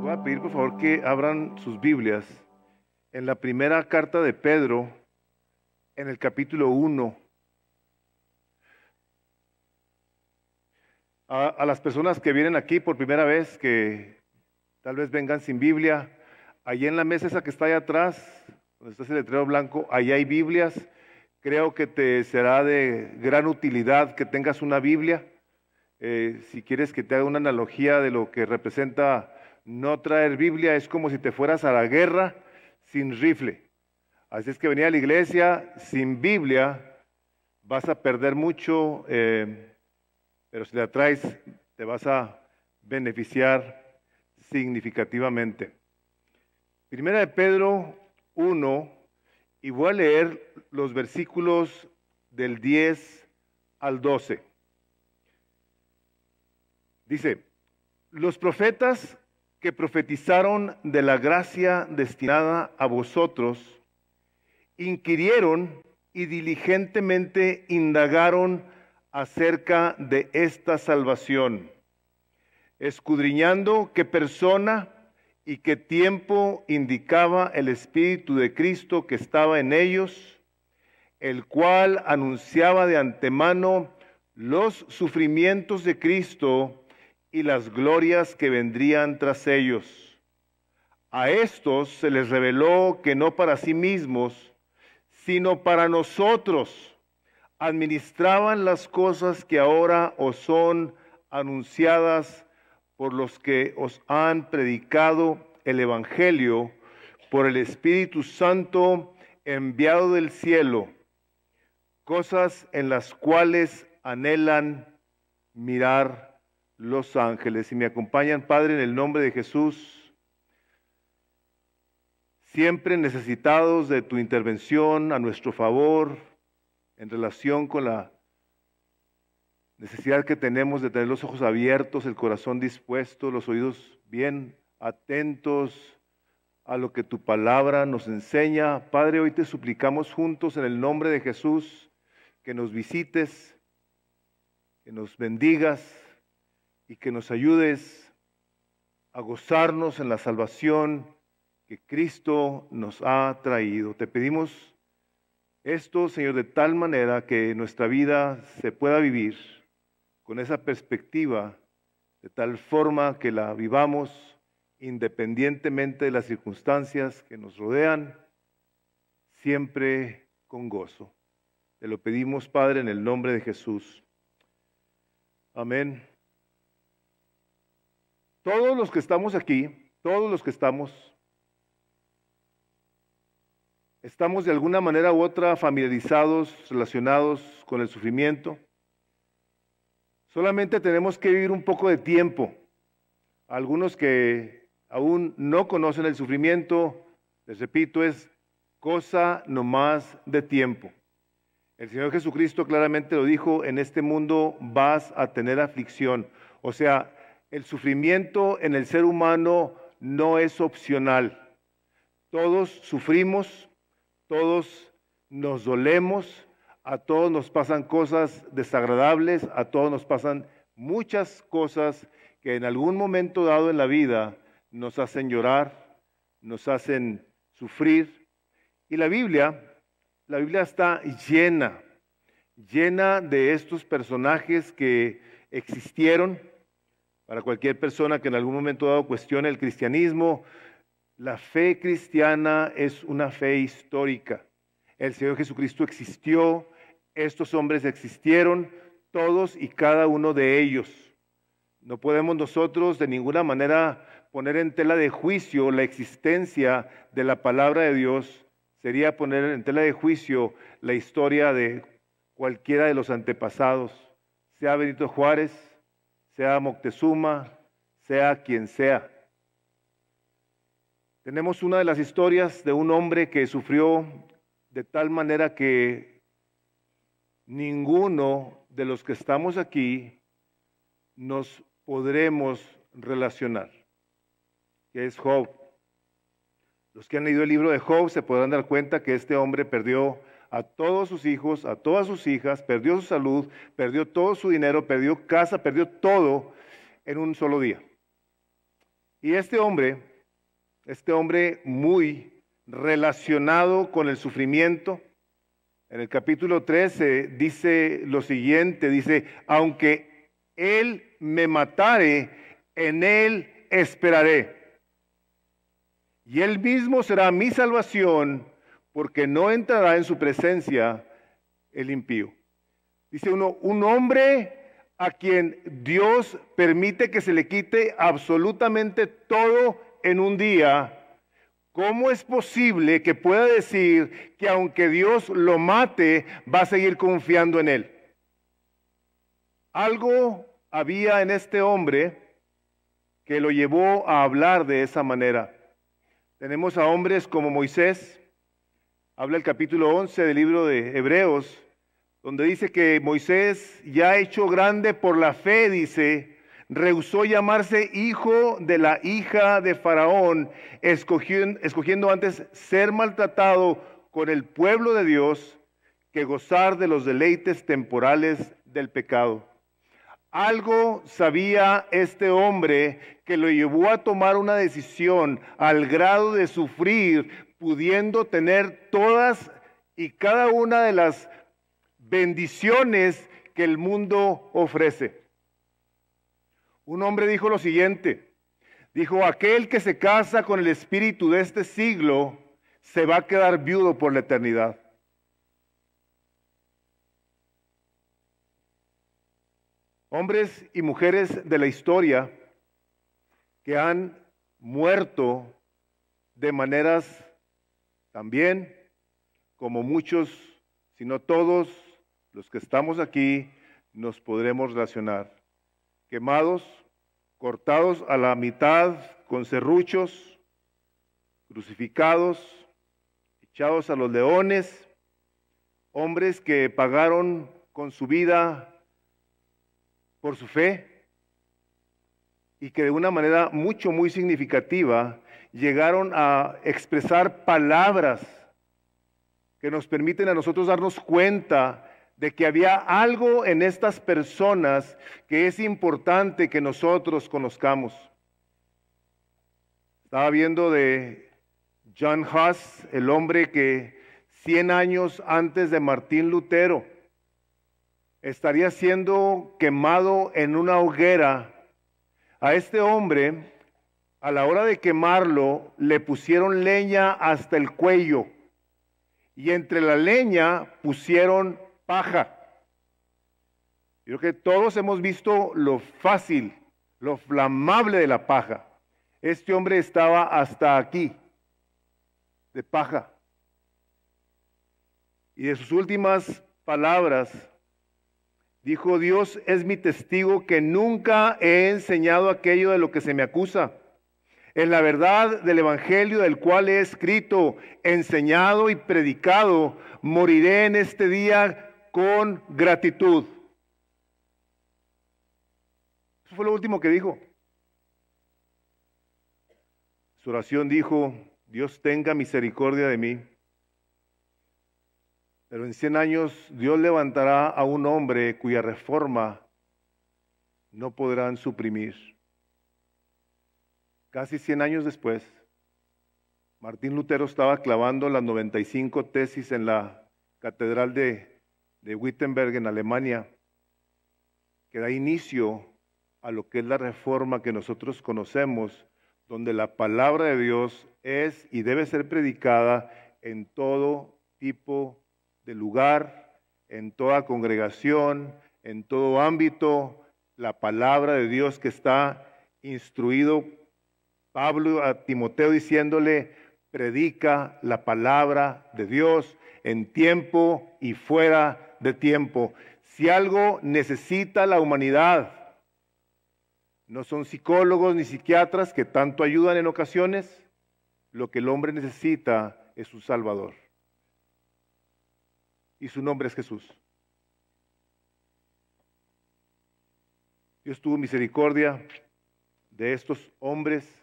Voy a pedir por favor que abran sus Biblias en la primera carta de Pedro, en el capítulo 1. A las personas que vienen aquí por primera vez, que tal vez vengan sin Biblia, allí en la mesa esa que está allá atrás, donde está ese letrero blanco, allá hay Biblias. Creo que te será de gran utilidad que tengas una Biblia. Si quieres que te haga una analogía de lo que representa no traer Biblia, es como si te fueras a la guerra sin rifle. Así es que venir a la iglesia sin Biblia vas a perder mucho, pero si la traes te vas a beneficiar significativamente. Primera de Pedro 1, y voy a leer los versículos del 10 al 12. Dice: los profetas que profetizaron de la gracia destinada a vosotros, inquirieron y diligentemente indagaron acerca de esta salvación, escudriñando qué persona y qué tiempo indicaba el Espíritu de Cristo que estaba en ellos, el cual anunciaba de antemano los sufrimientos de Cristo y las glorias que vendrían tras ellos. A estos se les reveló que no para sí mismos, sino para nosotros, administraban las cosas que ahora os son anunciadas por los que os han predicado el Evangelio por el Espíritu Santo enviado del cielo, cosas en las cuales anhelan mirar los ángeles. Si me acompañan, Padre, en el nombre de Jesús, siempre necesitados de tu intervención a nuestro favor en relación con la necesidad que tenemos de tener los ojos abiertos, el corazón dispuesto, los oídos bien atentos a lo que tu palabra nos enseña. Padre, hoy te suplicamos juntos en el nombre de Jesús que nos visites, que nos bendigas y que nos ayudes a gozarnos en la salvación que Cristo nos ha traído. Te pedimos esto, Señor, de tal manera que nuestra vida se pueda vivir con esa perspectiva, de tal forma que la vivamos independientemente de las circunstancias que nos rodean, siempre con gozo. Te lo pedimos, Padre, en el nombre de Jesús. Amén. Todos los que estamos aquí, todos los que estamos de alguna manera u otra familiarizados, relacionados con el sufrimiento. Solamente tenemos que vivir un poco de tiempo. Algunos que aún no conocen el sufrimiento, les repito, es cosa nomás de tiempo. El Señor Jesucristo claramente lo dijo: en este mundo vas a tener aflicción. O sea, el sufrimiento en el ser humano no es opcional. Todos sufrimos, todos nos dolemos, a todos nos pasan cosas desagradables, a todos nos pasan muchas cosas que en algún momento dado en la vida nos hacen llorar, nos hacen sufrir. Y la Biblia está llena de estos personajes que existieron. Para cualquier persona que en algún momento dado cuestione el cristianismo, la fe cristiana es una fe histórica. El Señor Jesucristo existió, estos hombres existieron, todos y cada uno de ellos. No podemos nosotros de ninguna manera poner en tela de juicio la existencia de la palabra de Dios. Sería poner en tela de juicio la historia de cualquiera de los antepasados, sea Benito Juárez, sea Moctezuma, sea quien sea. Tenemos una de las historias de un hombre que sufrió de tal manera que ninguno de los que estamos aquí nos podremos relacionar, que es Job. Los que han leído el libro de Job se podrán dar cuenta que este hombre perdió a todos sus hijos, a todas sus hijas, perdió su salud, perdió todo su dinero, perdió casa, perdió todo en un solo día. Y este hombre muy relacionado con el sufrimiento, en el capítulo 13 dice lo siguiente, dice, aunque él me matare, en él esperaré. Y él mismo será mi salvación, porque no entrará en su presencia el impío. Dice uno, un hombre a quien Dios permite que se le quite absolutamente todo en un día, ¿cómo es posible que pueda decir que aunque Dios lo mate, va a seguir confiando en él? Algo había en este hombre que lo llevó a hablar de esa manera. Tenemos a hombres como Moisés, habla el capítulo 11 del libro de Hebreos, donde dice que Moisés, ya hecho grande por la fe, dice, rehusó llamarse hijo de la hija de Faraón, escogiendo antes ser maltratado con el pueblo de Dios que gozar de los deleites temporales del pecado. Algo sabía este hombre que lo llevó a tomar una decisión al grado de sufrir, pudiendo tener todas y cada una de las bendiciones que el mundo ofrece. Un hombre dijo lo siguiente, dijo, aquel que se casa con el espíritu de este siglo se va a quedar viudo por la eternidad. Hombres y mujeres de la historia que han muerto de maneras también, como muchos, si no todos, los que estamos aquí, nos podremos relacionar. Quemados, cortados a la mitad con serruchos, crucificados, echados a los leones, hombres que pagaron con su vida por su fe y que de una manera muy significativa llegaron a expresar palabras que nos permiten a nosotros darnos cuenta de que había algo en estas personas que es importante que nosotros conozcamos. Estaba viendo de John Huss, el hombre que 100 años antes de Martín Lutero estaría siendo quemado en una hoguera. A este hombre, a la hora de quemarlo, le pusieron leña hasta el cuello y entre la leña pusieron paja. Yo creo que todos hemos visto lo fácil, lo flamable de la paja. Este hombre estaba hasta aquí, de paja. Y de sus últimas palabras, dijo, Dios es mi testigo que nunca he enseñado aquello de lo que se me acusa. En la verdad del evangelio del cual he escrito, enseñado y predicado, moriré en este día con gratitud. Eso fue lo último que dijo. Su oración dijo, Dios tenga misericordia de mí. Pero en 100 años Dios levantará a un hombre cuya reforma no podrán suprimir. Casi 100 años después, Martín Lutero estaba clavando las 95 tesis en la catedral de Wittenberg en Alemania, que da inicio a lo que es la reforma que nosotros conocemos, donde la palabra de Dios es y debe ser predicada en todo tipo de lugar, en toda congregación, en todo ámbito, la palabra de Dios que está instruido Pablo a Timoteo diciéndole, predica la palabra de Dios en tiempo y fuera de tiempo. Si algo necesita la humanidad, no son psicólogos ni psiquiatras que tanto ayudan en ocasiones, lo que el hombre necesita es un Salvador. Y su nombre es Jesús. Dios tuvo misericordia de estos hombres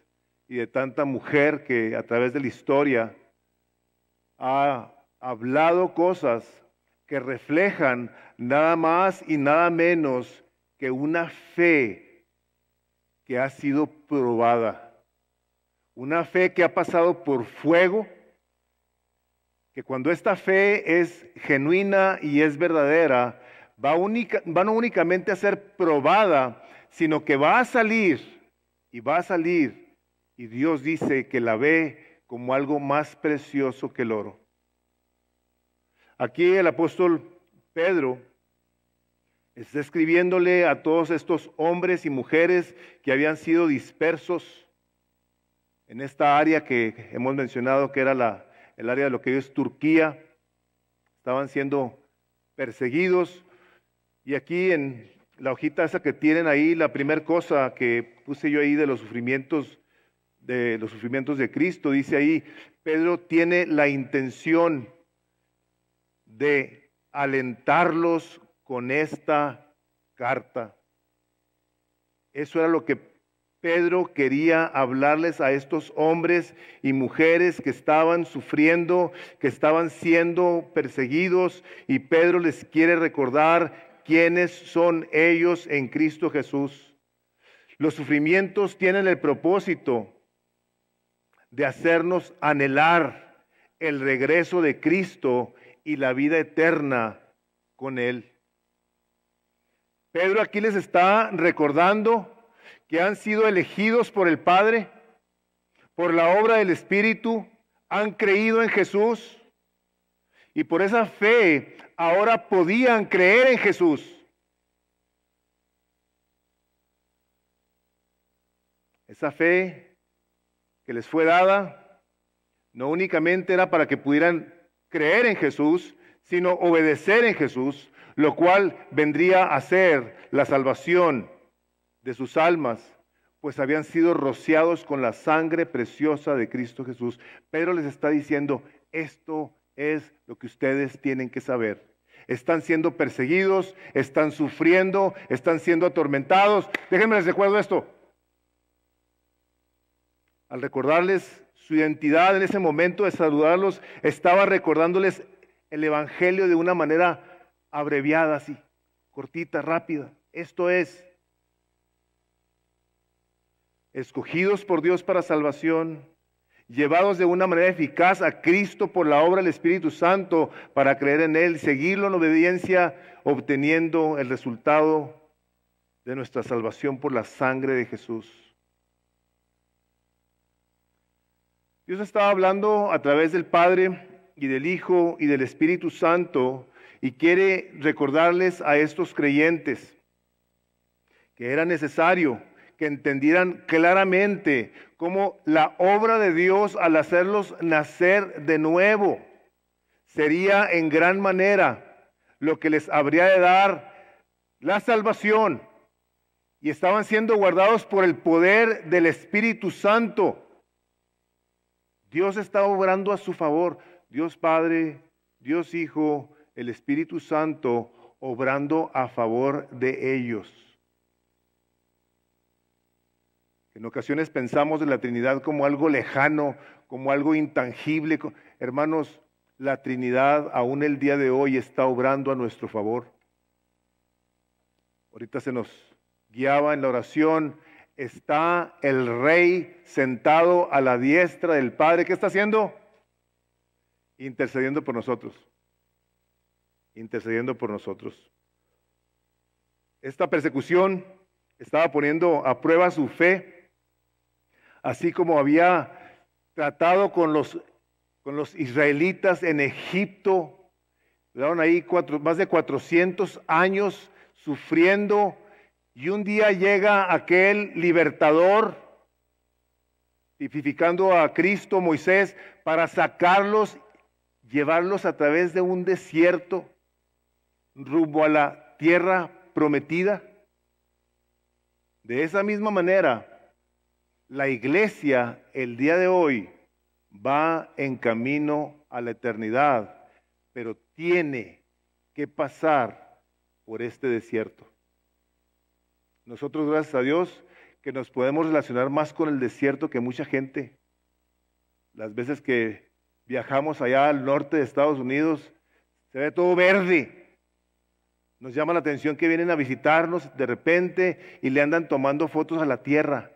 y de tanta mujer que a través de la historia ha hablado cosas que reflejan nada más y nada menos que una fe que ha sido probada. una fe que ha pasado por fuego, que cuando esta fe es genuina y es verdadera, va no únicamente a ser probada, sino que va a salir, y va a salir, y Dios dice que la ve como algo más precioso que el oro. Aquí el apóstol Pedro está escribiéndole a todos estos hombres y mujeres que habían sido dispersos en esta área que hemos mencionado, que era el área de lo que hoy es Turquía. Estaban siendo perseguidos. Y aquí en la hojita esa que tienen ahí, la primera cosa que puse yo ahí de los sufrimientos de Cristo, dice ahí, Pedro tiene la intención de alentarlos con esta carta. Eso era lo que Pedro quería hablarles a estos hombres y mujeres que estaban sufriendo, que estaban siendo perseguidos, y Pedro les quiere recordar quiénes son ellos en Cristo Jesús. Los sufrimientos tienen el propósito de hacernos anhelar el regreso de Cristo y la vida eterna con Él. Pedro aquí les está recordando que han sido elegidos por el Padre, por la obra del Espíritu, han creído en Jesús, y por esa fe ahora podían creer en Jesús. Esa fe que les fue dada no únicamente era para que pudieran creer en Jesús, sino obedecer en Jesús, lo cual vendría a ser la salvación de sus almas, pues habían sido rociados con la sangre preciosa de Cristo Jesús. Pedro les está diciendo, esto es lo que ustedes tienen que saber. Están siendo perseguidos, están sufriendo, están siendo atormentados. Déjenme les recuerdo esto. Al recordarles su identidad en ese momento de saludarlos, estaba recordándoles el Evangelio de una manera abreviada, así, cortita, rápida. Esto es, escogidos por Dios para salvación, llevados de una manera eficaz a Cristo por la obra del Espíritu Santo para creer en Él, seguirlo en obediencia, obteniendo el resultado de nuestra salvación por la sangre de Jesús. Dios estaba hablando a través del Padre y del Hijo y del Espíritu Santo, y quiere recordarles a estos creyentes que era necesario que entendieran claramente cómo la obra de Dios al hacerlos nacer de nuevo sería en gran manera lo que les habría de dar la salvación, y estaban siendo guardados por el poder del Espíritu Santo. Dios está obrando a su favor, Dios Padre, Dios Hijo, el Espíritu Santo obrando a favor de ellos. En ocasiones pensamos de la Trinidad como algo lejano, como algo intangible. Hermanos, la Trinidad aún el día de hoy está obrando a nuestro favor. Ahorita se nos guiaba en la oración, está el Rey sentado a la diestra del Padre. ¿Qué está haciendo? Intercediendo por nosotros. Intercediendo por nosotros. Esta persecución estaba poniendo a prueba su fe, así como había tratado con los israelitas en Egipto. Duraron ahí más de 400 años sufriendo, y un día llega aquel libertador, tipificando a Cristo, Moisés, para sacarlos, llevarlos a través de un desierto rumbo a la tierra prometida. De esa misma manera, la iglesia el día de hoy va en camino a la eternidad, pero tiene que pasar por este desierto. Nosotros, gracias a Dios, que nos podemos relacionar más con el desierto que mucha gente. Las veces que viajamos allá al norte de Estados Unidos, se ve todo verde. Nos llama la atención que vienen a visitarnos de repente y le andan tomando fotos a la tierra.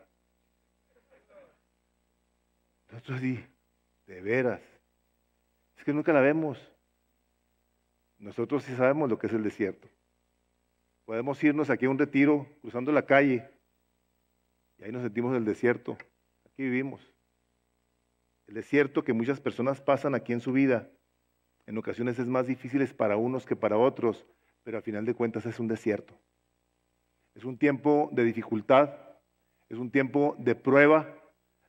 nosotros sí, de veras, es que nunca la vemos. Nosotros sí sabemos lo que es el desierto. Podemos irnos aquí a un retiro, cruzando la calle, y ahí nos sentimos en el desierto. Aquí vivimos. El desierto que muchas personas pasan aquí en su vida, en ocasiones es más difícil para unos que para otros, pero al final de cuentas es un desierto. Es un tiempo de dificultad, es un tiempo de prueba.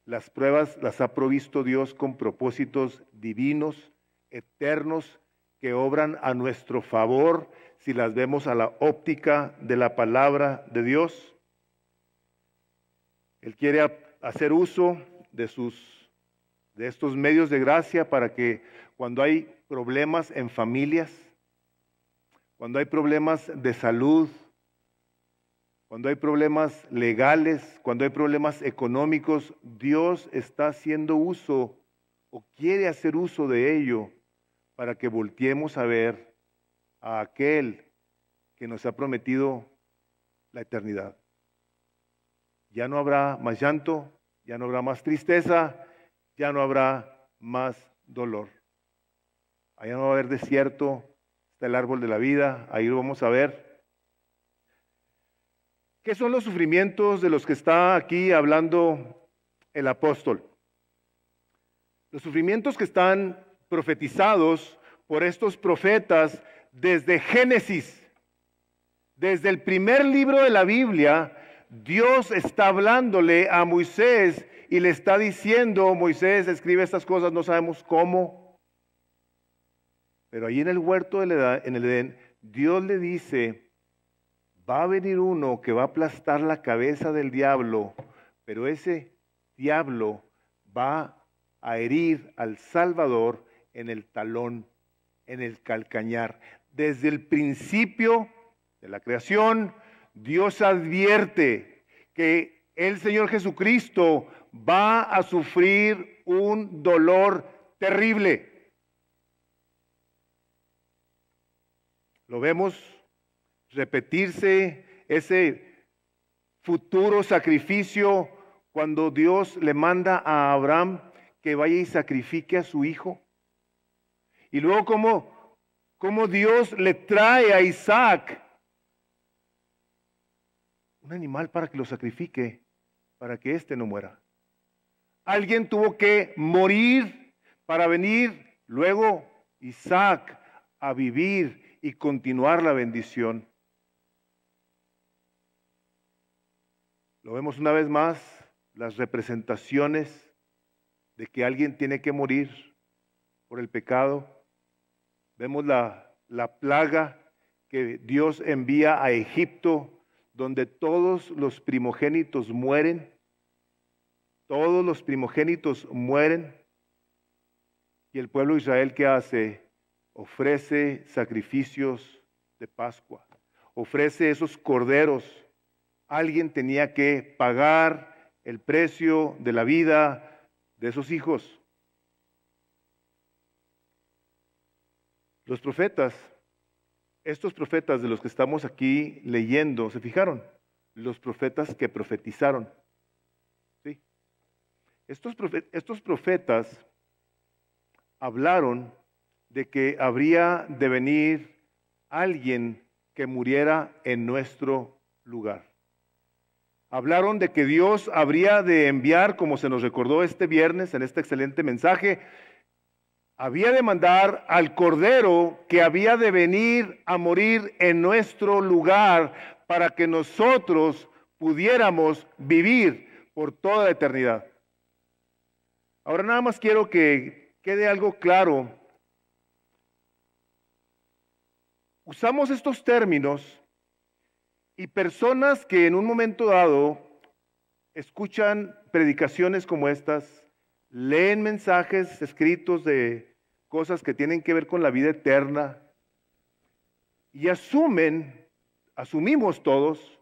Las pruebas las ha provisto Dios con propósitos divinos, eternos, que obran a nuestro favor si las vemos a la óptica de la palabra de Dios. Él quiere hacer uso de estos medios de gracia para que cuando hay problemas en familias, cuando hay problemas de salud, cuando hay problemas legales, cuando hay problemas económicos, Dios está haciendo uso o quiere hacer uso de ello para que volteemos a ver a aquel que nos ha prometido la eternidad. Ya no habrá más llanto, ya no habrá más tristeza, ya no habrá más dolor. Allá no va a haber desierto, está el árbol de la vida, ahí lo vamos a ver. ¿Qué son los sufrimientos de los que está aquí hablando el apóstol? Los sufrimientos que están profetizados por estos profetas desde Génesis, desde el primer libro de la Biblia, Dios está hablándole a Moisés y le está diciendo: Moisés, escribe estas cosas, no sabemos cómo. Pero ahí en el huerto en el Edén, Dios le dice: va a venir uno que va a aplastar la cabeza del diablo, pero ese diablo va a herir al Salvador en el talón, en el calcañar. Desde el principio de la creación, Dios advierte que el Señor Jesucristo va a sufrir un dolor terrible. Lo vemos repetirse ese futuro sacrificio cuando Dios le manda a Abraham que vaya y sacrifique a su hijo. Y luego cómo Dios le trae a Isaac un animal para que lo sacrifique, para que éste no muera. Alguien tuvo que morir para venir luego Isaac a vivir y continuar la bendición. Lo vemos una vez más, las representaciones de que alguien tiene que morir por el pecado. Vemos la plaga que Dios envía a Egipto, donde todos los primogénitos mueren. Todos los primogénitos mueren. Y el pueblo de Israel, ¿qué hace? Ofrece sacrificios de Pascua. Ofrece esos corderos. Alguien tenía que pagar el precio de la vida de esos hijos. Los profetas, estos profetas de los que estamos aquí leyendo, ¿se fijaron? Los profetas que profetizaron. ¿Sí? Estos profetas hablaron de que habría de venir alguien que muriera en nuestro lugar. Hablaron de que Dios habría de enviar, como se nos recordó este viernes en este excelente mensaje, había de mandar al Cordero que había de venir a morir en nuestro lugar para que nosotros pudiéramos vivir por toda la eternidad. Ahora nada más quiero que quede algo claro. Usamos estos términos y personas que en un momento dado escuchan predicaciones como estas, leen mensajes escritos de cosas que tienen que ver con la vida eterna y asumimos todos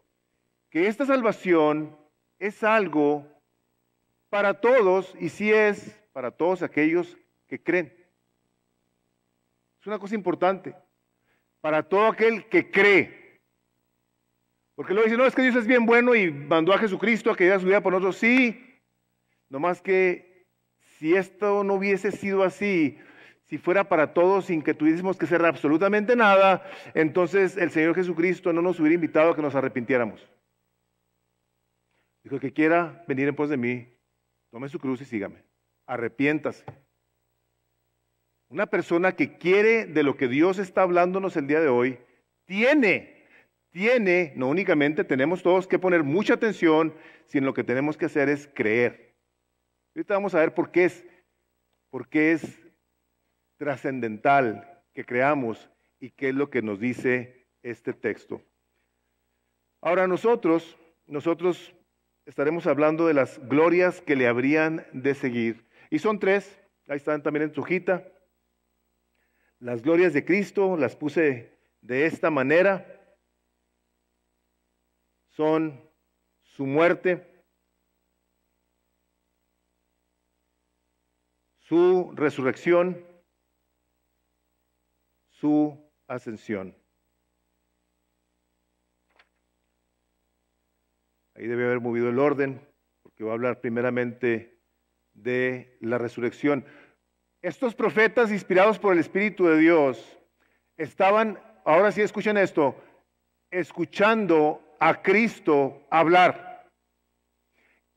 que esta salvación es algo para todos y sí es para todos aquellos que creen. Es una cosa importante, para todo aquel que cree. Porque luego dicen, no, es que Dios es bien bueno y mandó a Jesucristo a que diera su vida por nosotros. Sí, nomás que si esto no hubiese sido así, si fuera para todos sin que tuviésemos que hacer absolutamente nada, entonces el Señor Jesucristo no nos hubiera invitado a que nos arrepintiéramos. Dijo: el que quiera venir en pos de mí, tome su cruz y sígame. Arrepiéntase. Una persona que quiere de lo que Dios está hablándonos el día de hoy, tiene, no únicamente tenemos todos que poner mucha atención, sino lo que tenemos que hacer es creer. Ahorita vamos a ver por qué es trascendental que creamos y qué es lo que nos dice este texto. Ahora nosotros estaremos hablando de las glorias que le habrían de seguir. Y son tres, ahí están también en su hojita. Las glorias de Cristo las puse de esta manera. Son su muerte, su resurrección, su ascensión. Ahí debe haber movido el orden, porque va a hablar primeramente de la resurrección. Estos profetas inspirados por el Espíritu de Dios estaban, ahora sí escuchen esto, escuchando a Cristo hablar.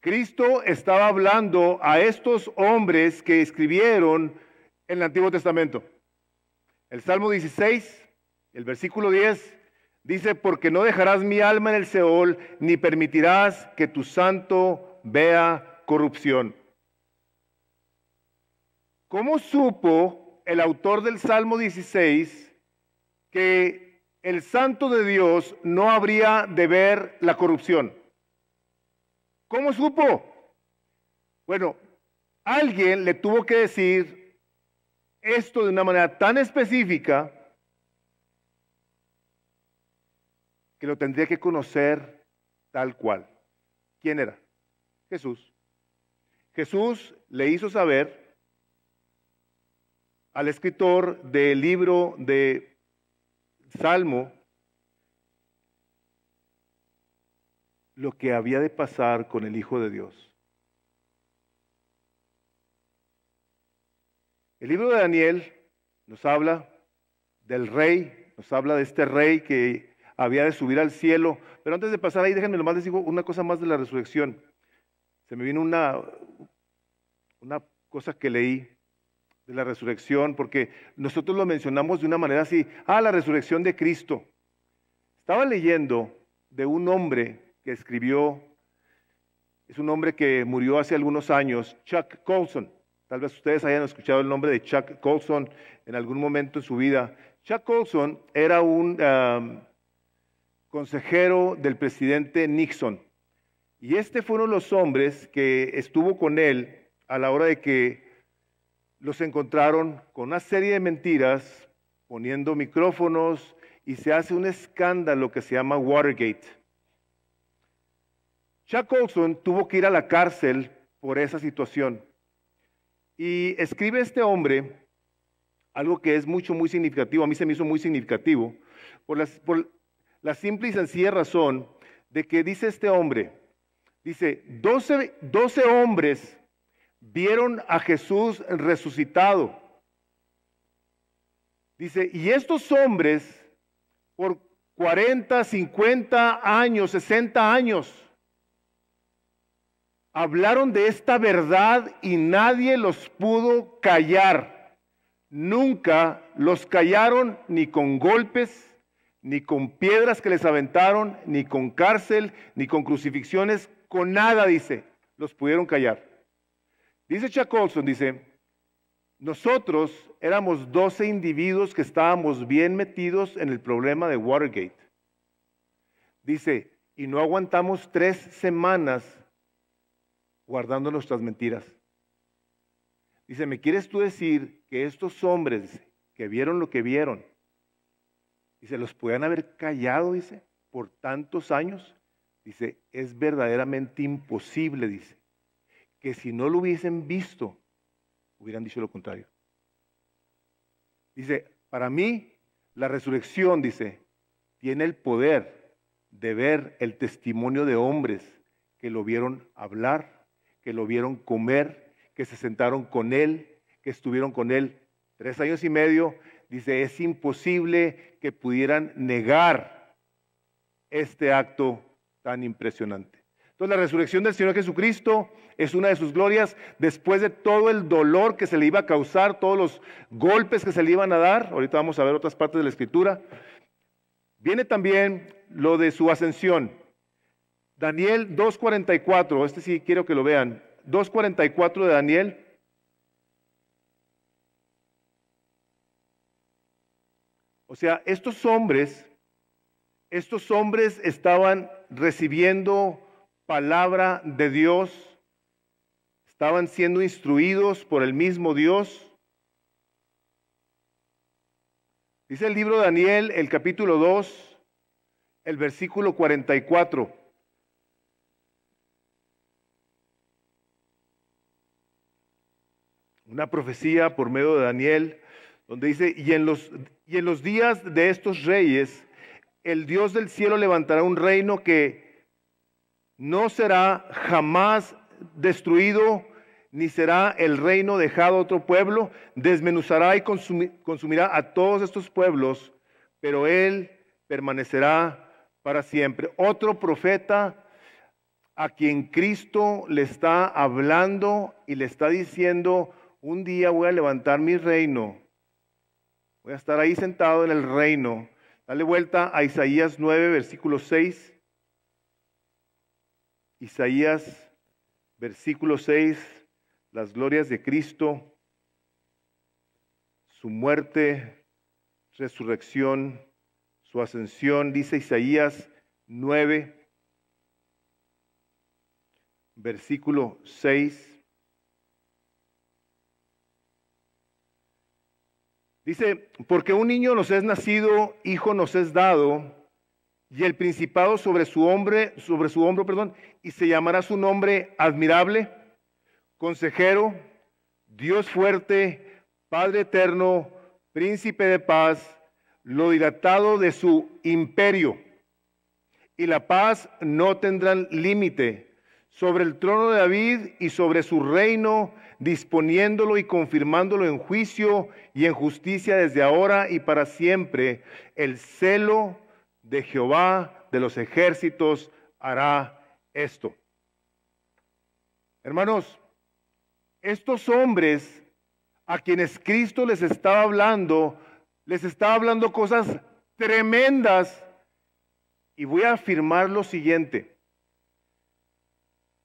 Cristo estaba hablando a estos hombres que escribieron en el Antiguo Testamento. El Salmo 16, el versículo 10, dice: porque no dejarás mi alma en el Seol, ni permitirás que tu santo vea corrupción. ¿Cómo supo el autor del Salmo 16 que el santo de Dios no habría de ver la corrupción? ¿Cómo supo? Bueno, alguien le tuvo que decir esto de una manera tan específica que lo tendría que conocer tal cual. ¿Quién era? Jesús. Jesús le hizo saber al escritor del libro de Salmo lo que había de pasar con el Hijo de Dios. El libro de Daniel nos habla del rey, nos habla de este rey que había de subir al cielo. Pero antes de pasar ahí, déjenme nomás les digo una cosa más de la resurrección. Se me vino una cosa que leí de la resurrección, porque nosotros lo mencionamos de una manera así: la resurrección de Cristo. Estaba leyendo de un hombre que escribió, es un hombre que murió hace algunos años, Chuck Colson. Tal vez ustedes hayan escuchado el nombre de Chuck Colson en algún momento en su vida. Chuck Colson era un consejero del presidente Nixon. Y este fue uno de los hombres que estuvo con él a la hora de que los encontraron con una serie de mentiras, poniendo micrófonos, y se hace un escándalo que se llama Watergate. Chuck Colson tuvo que ir a la cárcel por esa situación. Y escribe este hombre algo que es muy significativo, a mí se me hizo muy significativo, por la simple y sencilla razón de que dice este hombre, dice: 12 hombres vieron a Jesús resucitado. Dice, y estos hombres por 40, 50 años, 60 años, hablaron de esta verdad y nadie los pudo callar. Nunca los callaron ni con golpes, ni con piedras que les aventaron, ni con cárcel, ni con crucifixiones, con nada, dice, los pudieron callar. Dice Chuck Colson, dice, nosotros éramos 12 individuos que estábamos bien metidos en el problema de Watergate. Dice, y no aguantamos 3 semanas guardando nuestras mentiras. Dice, ¿me quieres tú decir que estos hombres que vieron lo que vieron, dice, los podían haber callado, dice, por tantos años? Dice, es verdaderamente imposible, dice, que si no lo hubiesen visto, hubieran dicho lo contrario. Dice, para mí, la resurrección, dice, tiene el poder de ver el testimonio de hombres que lo vieron hablar, que lo vieron comer, que se sentaron con él, que estuvieron con él 3 años y medio. Dice, es imposible que pudieran negar este acto tan impresionante. Entonces la resurrección del Señor Jesucristo es una de sus glorias, después de todo el dolor que se le iba a causar, todos los golpes que se le iban a dar. Ahorita vamos a ver otras partes de la Escritura. Viene también lo de su ascensión. Daniel 2:44, este sí quiero que lo vean. 2:44 de Daniel. O sea, estos hombres estaban recibiendo palabra de Dios, estaban siendo instruidos por el mismo Dios. Dice el libro de Daniel, el capítulo 2, el versículo 44. Una profecía por medio de Daniel, donde dice, y en los días de estos reyes, el Dios del cielo levantará un reino que no será jamás destruido, ni será el reino dejado a otro pueblo. Desmenuzará y consumirá a todos estos pueblos, pero él permanecerá para siempre. Otro profeta a quien Cristo le está hablando y le está diciendo, un día voy a levantar mi reino, voy a estar ahí sentado en el reino. Dale vuelta a Isaías 9, versículo 6. Isaías, versículo 6, las glorias de Cristo, su muerte, resurrección, su ascensión. Dice Isaías 9, versículo 6. Dice, porque un niño nos es nacido, hijo nos es dado, y el principado sobre su hombro, y se llamará su nombre admirable, consejero, Dios fuerte, Padre eterno, príncipe de paz. Lo dilatado de su imperio y la paz no tendrán límite sobre el trono de David y sobre su reino, disponiéndolo y confirmándolo en juicio y en justicia desde ahora y para siempre. El celo de Jehová de los ejércitos hará esto. Hermanos, estos hombres a quienes Cristo les estaba hablando cosas tremendas. Y voy a afirmar lo siguiente: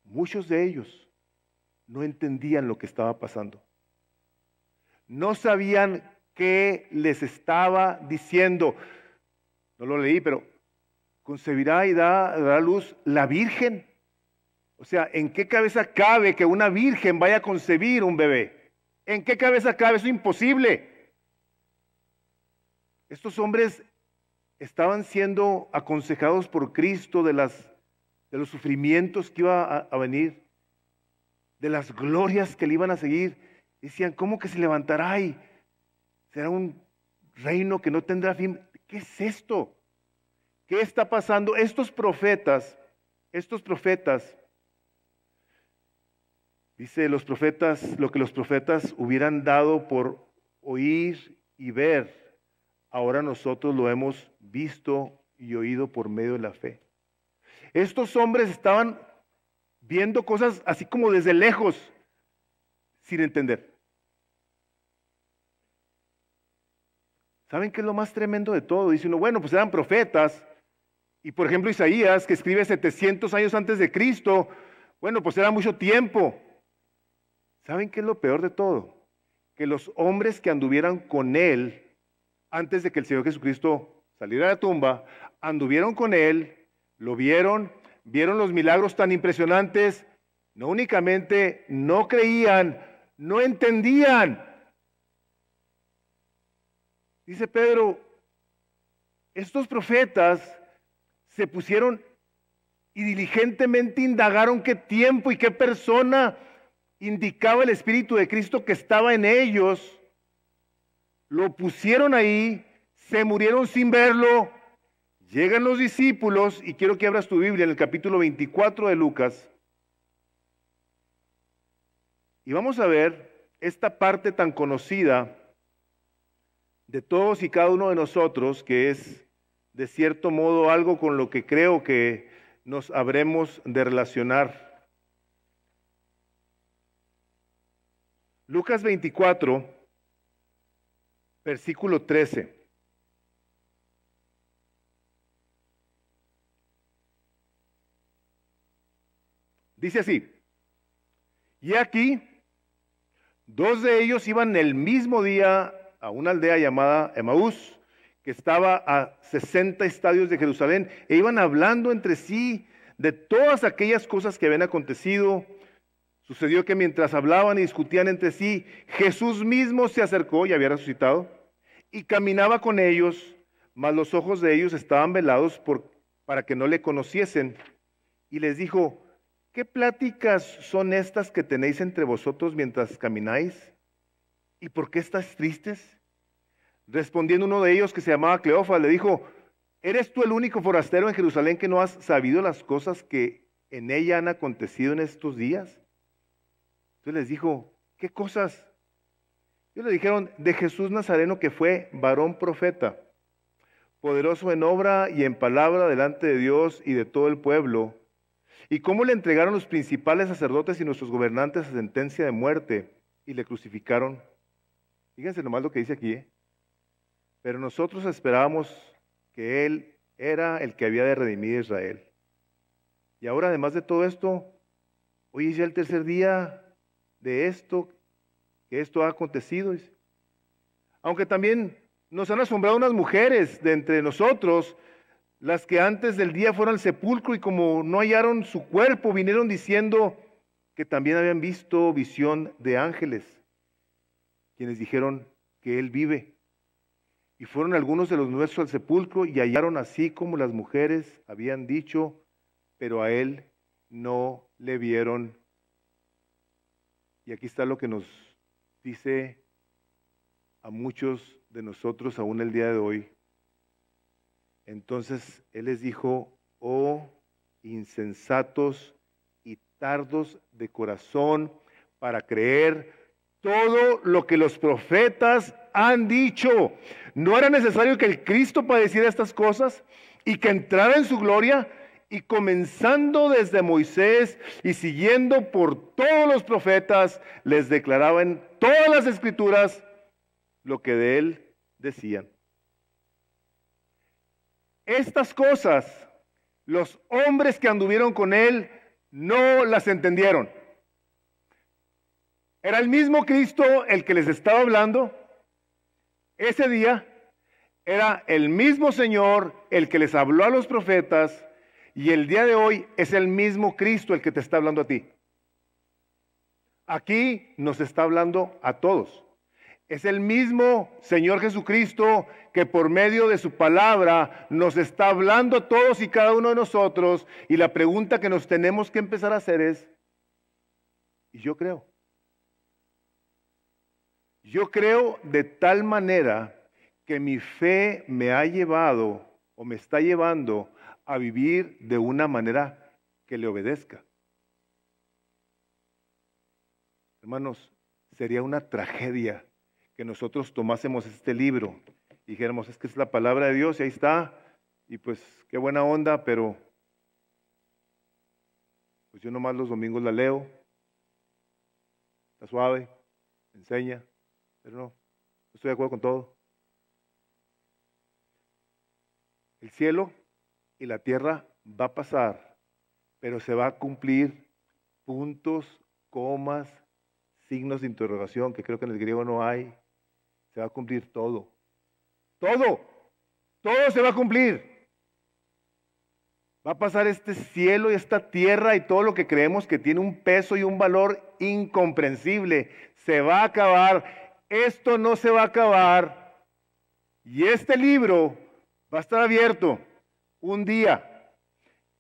muchos de ellos no entendían lo que estaba pasando. No sabían qué les estaba diciendo. No lo leí, pero concebirá y dará a luz la Virgen. O sea, ¿en qué cabeza cabe que una virgen vaya a concebir un bebé? ¿En qué cabeza cabe? Eso es imposible. Estos hombres estaban siendo aconsejados por Cristo de los sufrimientos que iba a venir, de las glorias que le iban a seguir. Decían, ¿cómo que se levantará y será un reino que no tendrá fin? ¿Qué es esto? ¿Qué está pasando? Estos profetas, dice los profetas, lo que los profetas hubieran dado por oír y ver, ahora nosotros lo hemos visto y oído por medio de la fe. Estos hombres estaban viendo cosas así como desde lejos, sin entender. ¿Saben qué es lo más tremendo de todo? Dice uno, bueno, pues eran profetas. Y por ejemplo Isaías, que escribe 700 años antes de Cristo, bueno, pues era mucho tiempo. ¿Saben qué es lo peor de todo? Que los hombres que anduvieran con él, antes de que el Señor Jesucristo saliera de la tumba, anduvieron con él, lo vieron los milagros tan impresionantes, no únicamente no creían, no entendían. Dice Pedro, estos profetas se pusieron y diligentemente indagaron qué tiempo y qué persona indicaba el Espíritu de Cristo que estaba en ellos. Lo pusieron ahí, se murieron sin verlo. Llegan los discípulos, y quiero que abras tu Biblia en el capítulo 24 de Lucas. Y vamos a ver esta parte tan conocida de todos y cada uno de nosotros, que es de cierto modo algo con lo que creo que nos habremos de relacionar. Lucas 24, versículo 13. Dice así: y aquí, dos de ellos iban el mismo día a una aldea llamada Emaús, que estaba a 60 estadios de Jerusalén, e iban hablando entre sí de todas aquellas cosas que habían acontecido. Sucedió que mientras hablaban y discutían entre sí, Jesús mismo se acercó, y había resucitado, y caminaba con ellos, mas los ojos de ellos estaban velados para que no le conociesen. Y les dijo: ¿qué pláticas son estas que tenéis entre vosotros mientras camináis? ¿Y por qué estáis tristes? Respondiendo uno de ellos, que se llamaba Cleofas, le dijo: ¿eres tú el único forastero en Jerusalén que no has sabido las cosas que en ella han acontecido en estos días? Entonces les dijo: ¿qué cosas? Ellos le dijeron: de Jesús Nazareno, que fue varón profeta, poderoso en obra y en palabra delante de Dios y de todo el pueblo, y cómo le entregaron los principales sacerdotes y nuestros gobernantes a sentencia de muerte y le crucificaron. Fíjense nomás lo que dice aquí, pero nosotros esperábamos que Él era el que había de redimir a Israel. Y ahora, además de todo esto, hoy es ya el tercer día de esto, que esto ha acontecido. Aunque también nos han asombrado unas mujeres de entre nosotros, las que antes del día fueron al sepulcro y como no hallaron su cuerpo, vinieron diciendo que también habían visto visión de ángeles, quienes dijeron que Él vive. Y fueron algunos de los nuestros al sepulcro y hallaron así como las mujeres habían dicho, pero a Él no le vieron. Y aquí está lo que nos dice a muchos de nosotros aún el día de hoy. Entonces Él les dijo: oh insensatos y tardos de corazón para creer todo lo que los profetas han dicho. ¿No era necesario que el Cristo padeciera estas cosas y que entrara en su gloria? Y comenzando desde Moisés y siguiendo por todos los profetas, les declaraba en todas las escrituras lo que de Él decían. Estas cosas, los hombres que anduvieron con Él no las entendieron. Era el mismo Cristo el que les estaba hablando. Ese día era el mismo Señor el que les habló a los profetas, y el día de hoy es el mismo Cristo el que te está hablando a ti. Aquí nos está hablando a todos. Es el mismo Señor Jesucristo que por medio de su palabra nos está hablando a todos y cada uno de nosotros, y la pregunta que nos tenemos que empezar a hacer es: ¿y yo creo? Yo creo de tal manera que mi fe me ha llevado o me está llevando a vivir de una manera que le obedezca. Hermanos, sería una tragedia que nosotros tomásemos este libro y dijéramos: es que es la palabra de Dios y ahí está, y pues qué buena onda, pero pues yo nomás los domingos la leo, está suave, enseña, pero no estoy de acuerdo con todo. El cielo y la tierra va a pasar, pero se va a cumplir puntos, comas, signos de interrogación, que creo que en el griego no hay. Se va a cumplir todo. Todo se va a cumplir. Va a pasar este cielo y esta tierra y todo lo que creemos que tiene un peso y un valor incomprensible. Se va a acabar. Esto no se va a acabar. Y este libro va a estar abierto un día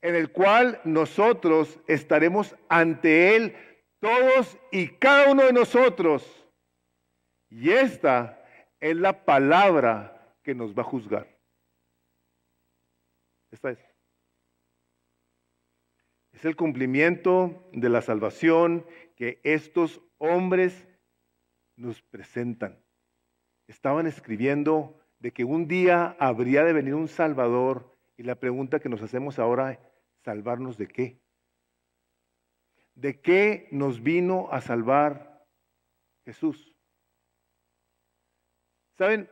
en el cual nosotros estaremos ante Él, todos y cada uno de nosotros. Y esta es la palabra que nos va a juzgar. Esta es. Es el cumplimiento de la salvación que estos hombres nos presentan. Estaban escribiendo de que un día habría de venir un Salvador, y la pregunta que nos hacemos ahora, ¿salvarnos de qué? ¿De qué nos vino a salvar Jesús? ¿Saben?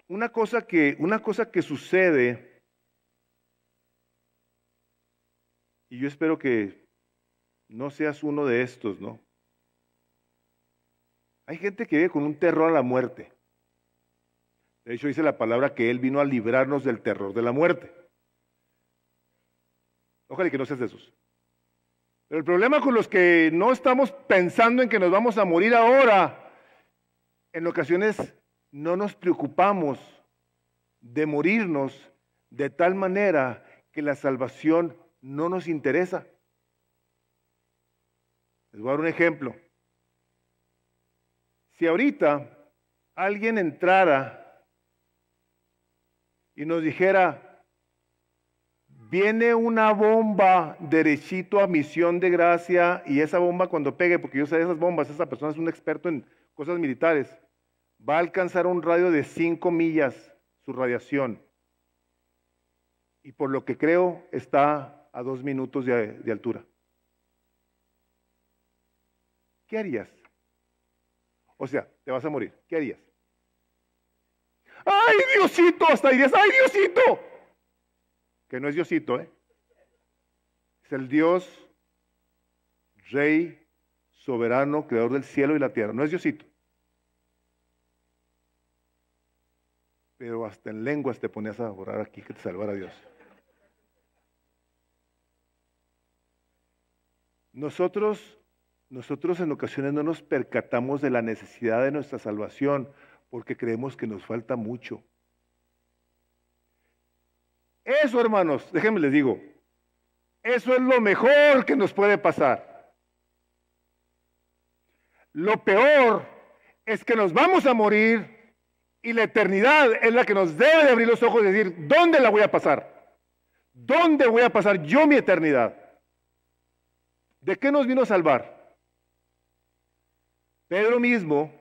Una cosa que sucede, y yo espero que no seas uno de estos, ¿no? Hay gente que vive con un terror a la muerte. De hecho, dice la palabra que Él vino a librarnos del terror de la muerte. Ojalá que no seas de esos. Pero el problema con los que no estamos pensando en que nos vamos a morir ahora, en ocasiones no nos preocupamos de morirnos de tal manera que la salvación no nos interesa. Les voy a dar un ejemplo. Si ahorita alguien entrara y nos dijera, viene una bomba derechito a Misión de Gracia, y esa bomba cuando pegue, porque yo sé de esas bombas, esa persona es un experto en cosas militares, va a alcanzar un radio de 5 millas su radiación. Y por lo que creo, está a 2 minutos de altura. ¿Qué harías? O sea, te vas a morir. ¿Qué harías? ¡Ay, Diosito! Hasta dirías, ¡ay, Diosito! Que no es Diosito, ¿eh? Es el Dios, Rey, soberano, creador del cielo y la tierra. No es Diosito. Pero hasta en lenguas te ponías a orar aquí que te salvara Dios. Nosotros en ocasiones no nos percatamos de la necesidad de nuestra salvación porque creemos que nos falta mucho. Eso, hermanos, déjenme les digo, eso es lo mejor que nos puede pasar. Lo peor es que nos vamos a morir y la eternidad es la que nos debe de abrir los ojos y decir, ¿dónde la voy a pasar? ¿Dónde voy a pasar yo mi eternidad? ¿De qué nos vino a salvar? Pedro mismo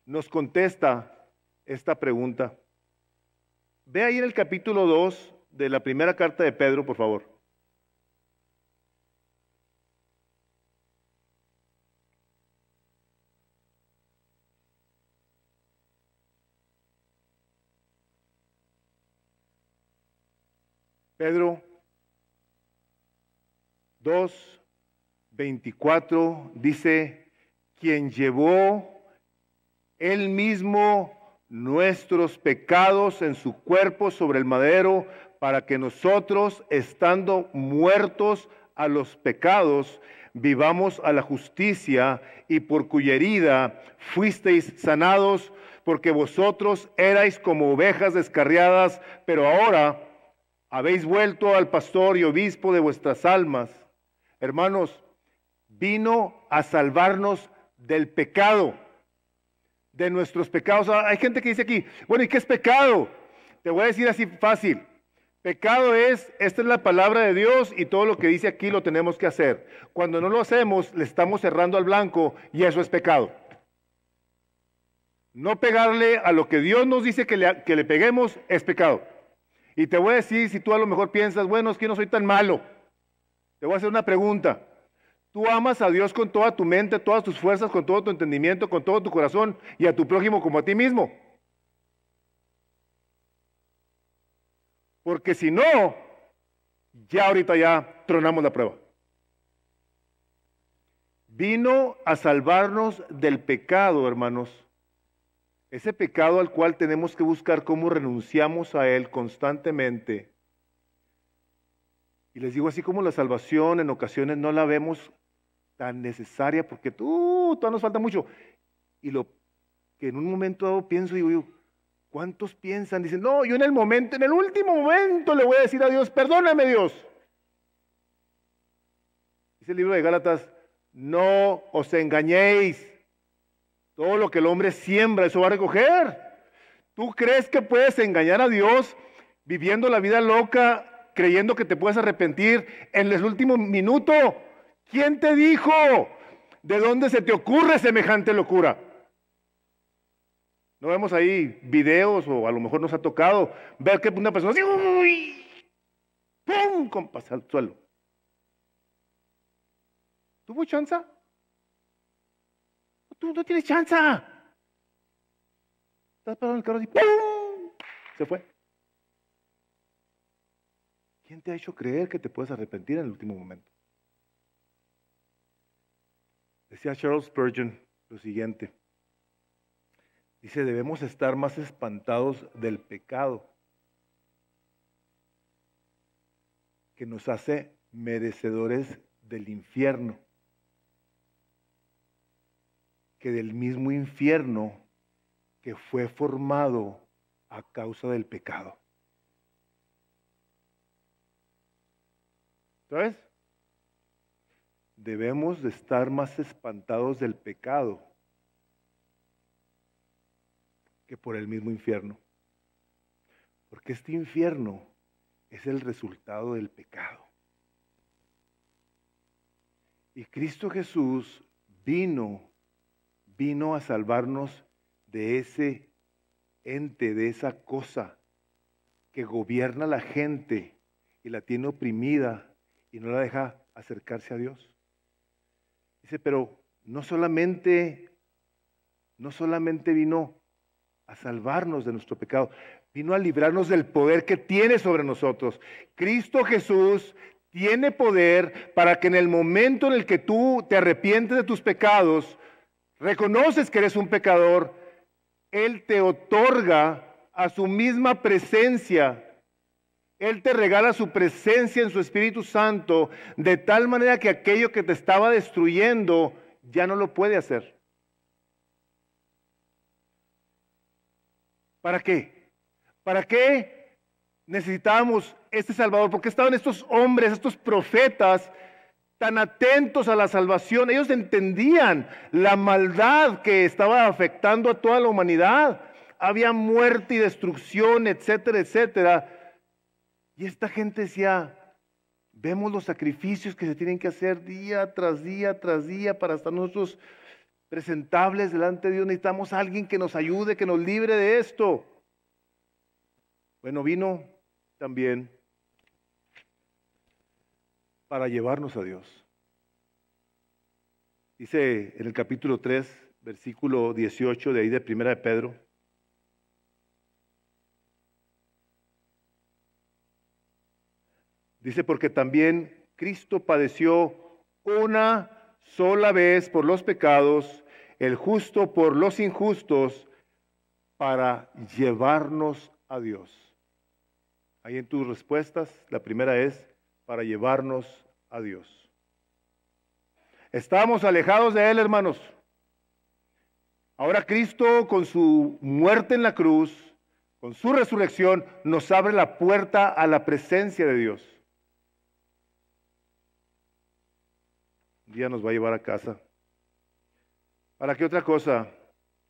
nos contesta esta pregunta. Ve ahí en el capítulo 2 de la primera carta de Pedro, por favor. Pedro 2, 24 dice, quien llevó él mismo nuestros pecados en su cuerpo sobre el madero, para que nosotros, estando muertos a los pecados, vivamos a la justicia, y por cuya herida fuisteis sanados, porque vosotros erais como ovejas descarriadas, pero ahora habéis vuelto al pastor y obispo de vuestras almas. Hermanos, vino a salvarnos del pecado, de nuestros pecados. Hay gente que dice aquí, bueno, ¿y qué es pecado? Te voy a decir así fácil. Pecado es, esta es la palabra de Dios y todo lo que dice aquí lo tenemos que hacer. Cuando no lo hacemos, le estamos cerrando al blanco y eso es pecado. No pegarle a lo que Dios nos dice que le peguemos es pecado. Y te voy a decir, si tú a lo mejor piensas, bueno, es que no soy tan malo. Te voy a hacer una pregunta. ¿Tú amas a Dios con toda tu mente, todas tus fuerzas, con todo tu entendimiento, con todo tu corazón y a tu prójimo como a ti mismo? Porque si no, ya ahorita ya tronamos la prueba. Vino a salvarnos del pecado, hermanos. Ese pecado al cual tenemos que buscar cómo renunciamos a él constantemente. Y les digo, así como la salvación en ocasiones no la vemos tan necesaria porque todavía nos falta mucho. Y lo que en un momento dado pienso y digo, ¿cuántos piensan? Dicen, no, yo en el último momento le voy a decir a Dios, perdóname Dios. Dice el libro de Gálatas, no os engañéis. Todo lo que el hombre siembra, eso va a recoger. ¿Tú crees que puedes engañar a Dios viviendo la vida loca, creyendo que te puedes arrepentir en el último minuto? ¿Quién te dijo? ¿De dónde se te ocurre semejante locura? ¿No vemos ahí videos o a lo mejor nos ha tocado ver que una persona así, ¡uy! ¡Pum! Con pasar al suelo. ¿Tuvo chance? Tú no tienes chance. Estás parado en el carro así, ¡pum! Se fue. ¿Quién te ha hecho creer que te puedes arrepentir en el último momento? Decía Charles Spurgeon lo siguiente. Dice, debemos estar más espantados del pecado que nos hace merecedores del infierno, que del mismo infierno que fue formado a causa del pecado. ¿Sabes? Debemos de estar más espantados del pecado que por el mismo infierno. Porque este infierno es el resultado del pecado. Y Cristo Jesús vino a salvarnos de ese ente, de esa cosa que gobierna a la gente y la tiene oprimida y no la deja acercarse a Dios. Dice, pero no solamente vino a salvarnos de nuestro pecado, vino a librarnos del poder que tiene sobre nosotros. Cristo Jesús tiene poder para que en el momento en el que tú te arrepientes de tus pecados, reconoces que eres un pecador, Él te otorga a su misma presencia. Él te regala su presencia en su Espíritu Santo, de tal manera que aquello que te estaba destruyendo ya no lo puede hacer. ¿Para qué? ¿Para qué necesitábamos este Salvador? ¿Por qué estaban estos hombres, estos profetas, tan atentos a la salvación? Ellos entendían la maldad que estaba afectando a toda la humanidad. Había muerte y destrucción, etcétera, etcétera. Y esta gente decía, vemos los sacrificios que se tienen que hacer día tras día tras día para estar nosotros presentables delante de Dios. Necesitamos a alguien que nos ayude, que nos libre de esto. Bueno, vino también para llevarnos a Dios. Dice en el capítulo 3, versículo 18 de ahí de Primera de Pedro. Dice, porque también Cristo padeció una sola vez por los pecados, el justo por los injustos, para llevarnos a Dios. Ahí en tus respuestas, la primera es, para llevarnos a Dios. Estábamos alejados de Él, hermanos. Ahora Cristo, con su muerte en la cruz, con su resurrección, nos abre la puerta a la presencia de Dios. Un día nos va a llevar a casa. ¿Para qué otra cosa?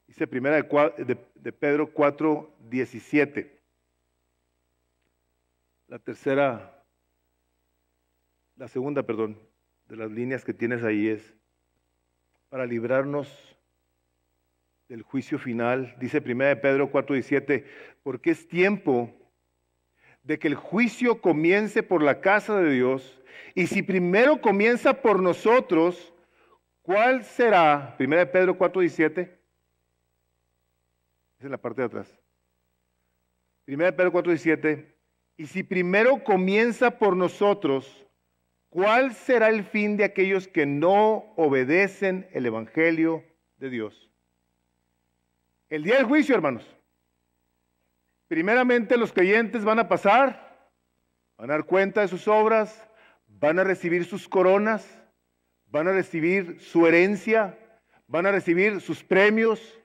Dice primera de Pedro 4:17. La segunda, de las líneas que tienes ahí es para librarnos del juicio final. Dice primera de Pedro 4:17, porque es tiempo de que el juicio comience por la casa de Dios. Y si primero comienza por nosotros, ¿cuál será? Primera de Pedro 4:17. Es en la parte de atrás. Primera de Pedro 4:17. Y si primero comienza por nosotros, ¿cuál será el fin de aquellos que no obedecen el Evangelio de Dios? El día del juicio, hermanos. Primeramente los creyentes van a pasar, van a dar cuenta de sus obras, van a recibir sus coronas, van a recibir su herencia, van a recibir sus premios.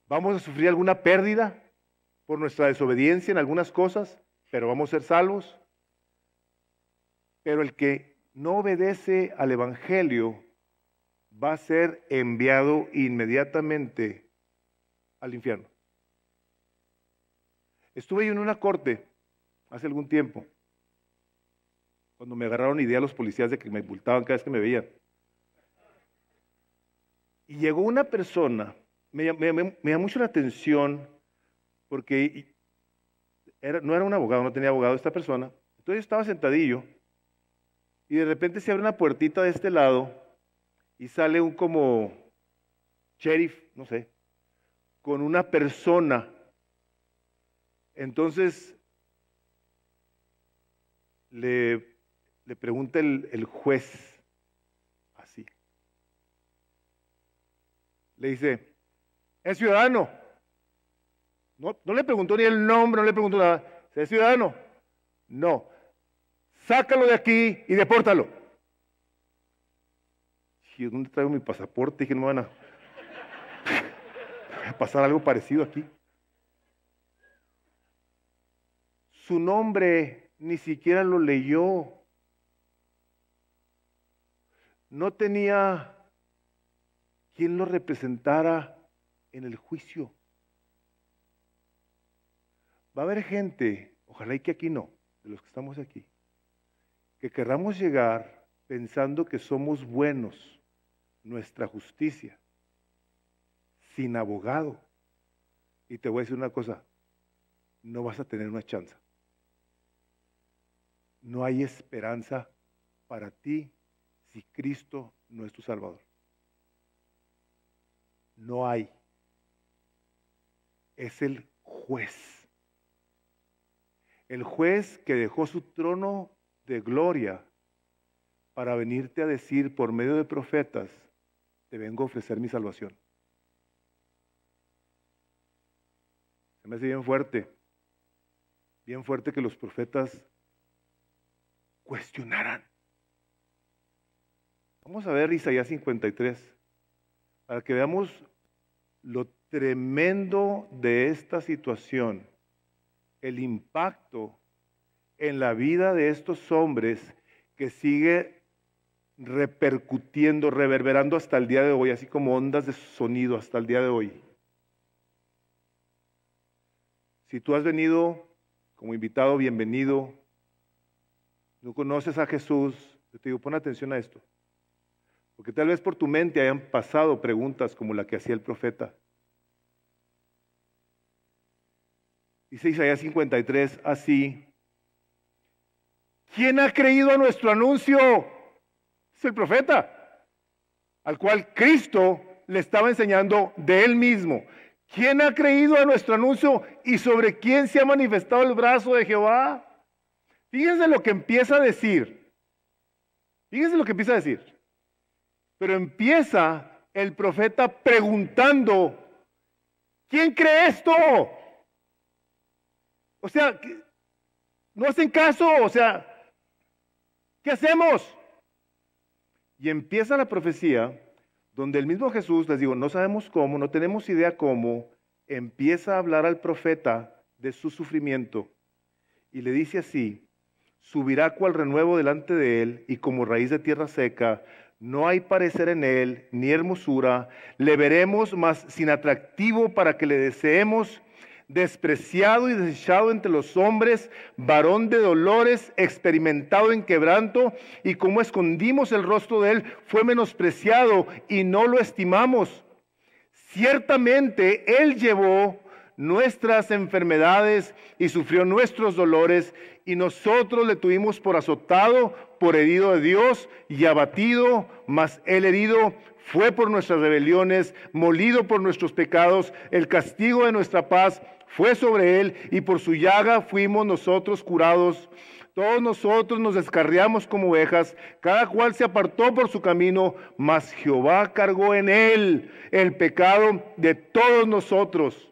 Vamos a sufrir alguna pérdida por nuestra desobediencia en algunas cosas, pero vamos a ser salvos. Pero el que no obedece al Evangelio va a ser enviado inmediatamente al infierno. Estuve yo en una corte hace algún tiempo cuando me agarraron idea los policías de que me multaban cada vez que me veían. Y llegó una persona, me llamó mucho la atención, porque no era un abogado, no tenía abogado esta persona. Entonces yo estaba sentadillo, y de repente se abre una puertita de este lado, y sale un como sheriff, no sé, con una persona. Entonces le pregunta el juez así. Le dice, ¿es ciudadano? No le preguntó ni el nombre, no le preguntó nada. ¿Es ciudadano? No. Sácalo de aquí y depórtalo. ¿Y dónde traigo mi pasaporte? Dije, no me van a pasar algo parecido aquí. Su nombre ni siquiera lo leyó. No tenía quien lo representara en el juicio. Va a haber gente, ojalá y que aquí no, de los que estamos aquí, que querramos llegar pensando que somos buenos, nuestra justicia, sin abogado. Y te voy a decir una cosa, no vas a tener una chance. No hay esperanza para ti si Cristo no es tu Salvador. No hay. Es el juez. El juez que dejó su trono de gloria para venirte a decir por medio de profetas, te vengo a ofrecer mi salvación. Se me hace bien fuerte que los profetas cuestionaran. Vamos a ver Isaías 53, para que veamos lo tremendo de esta situación, el impacto en la vida de estos hombres que sigue repercutiendo, reverberando hasta el día de hoy, así como ondas de sonido hasta el día de hoy. Si tú has venido como invitado, bienvenido. No conoces a Jesús, yo te digo, pon atención a esto. Porque tal vez por tu mente hayan pasado preguntas como la que hacía el profeta. Dice Isaías 53 así. ¿Quién ha creído a nuestro anuncio? Es el profeta, al cual Cristo le estaba enseñando de él mismo. ¿Quién ha creído a nuestro anuncio y sobre quién se ha manifestado el brazo de Jehová? Fíjense lo que empieza a decir. Fíjense lo que empieza a decir. Pero empieza el profeta preguntando, ¿quién cree esto? O sea, no hacen caso, o sea, ¿qué hacemos? Y empieza la profecía donde el mismo Jesús, les digo, no sabemos cómo, no tenemos idea cómo, empieza a hablar al profeta de su sufrimiento y le dice así, subirá cual renuevo delante de él y como raíz de tierra seca, no hay parecer en él ni hermosura, le veremos mas sin atractivo para que le deseemos, despreciado y desechado entre los hombres, varón de dolores, experimentado en quebranto, y como escondimos el rostro de él, fue menospreciado y no lo estimamos. Ciertamente él llevó nuestras enfermedades y sufrió nuestros dolores, y nosotros le tuvimos por azotado, por herido de Dios y abatido, mas el herido fue por nuestras rebeliones, molido por nuestros pecados, el castigo de nuestra paz fue sobre él, y por su llaga fuimos nosotros curados. Todos nosotros nos descarriamos como ovejas, cada cual se apartó por su camino, mas Jehová cargó en él el pecado de todos nosotros.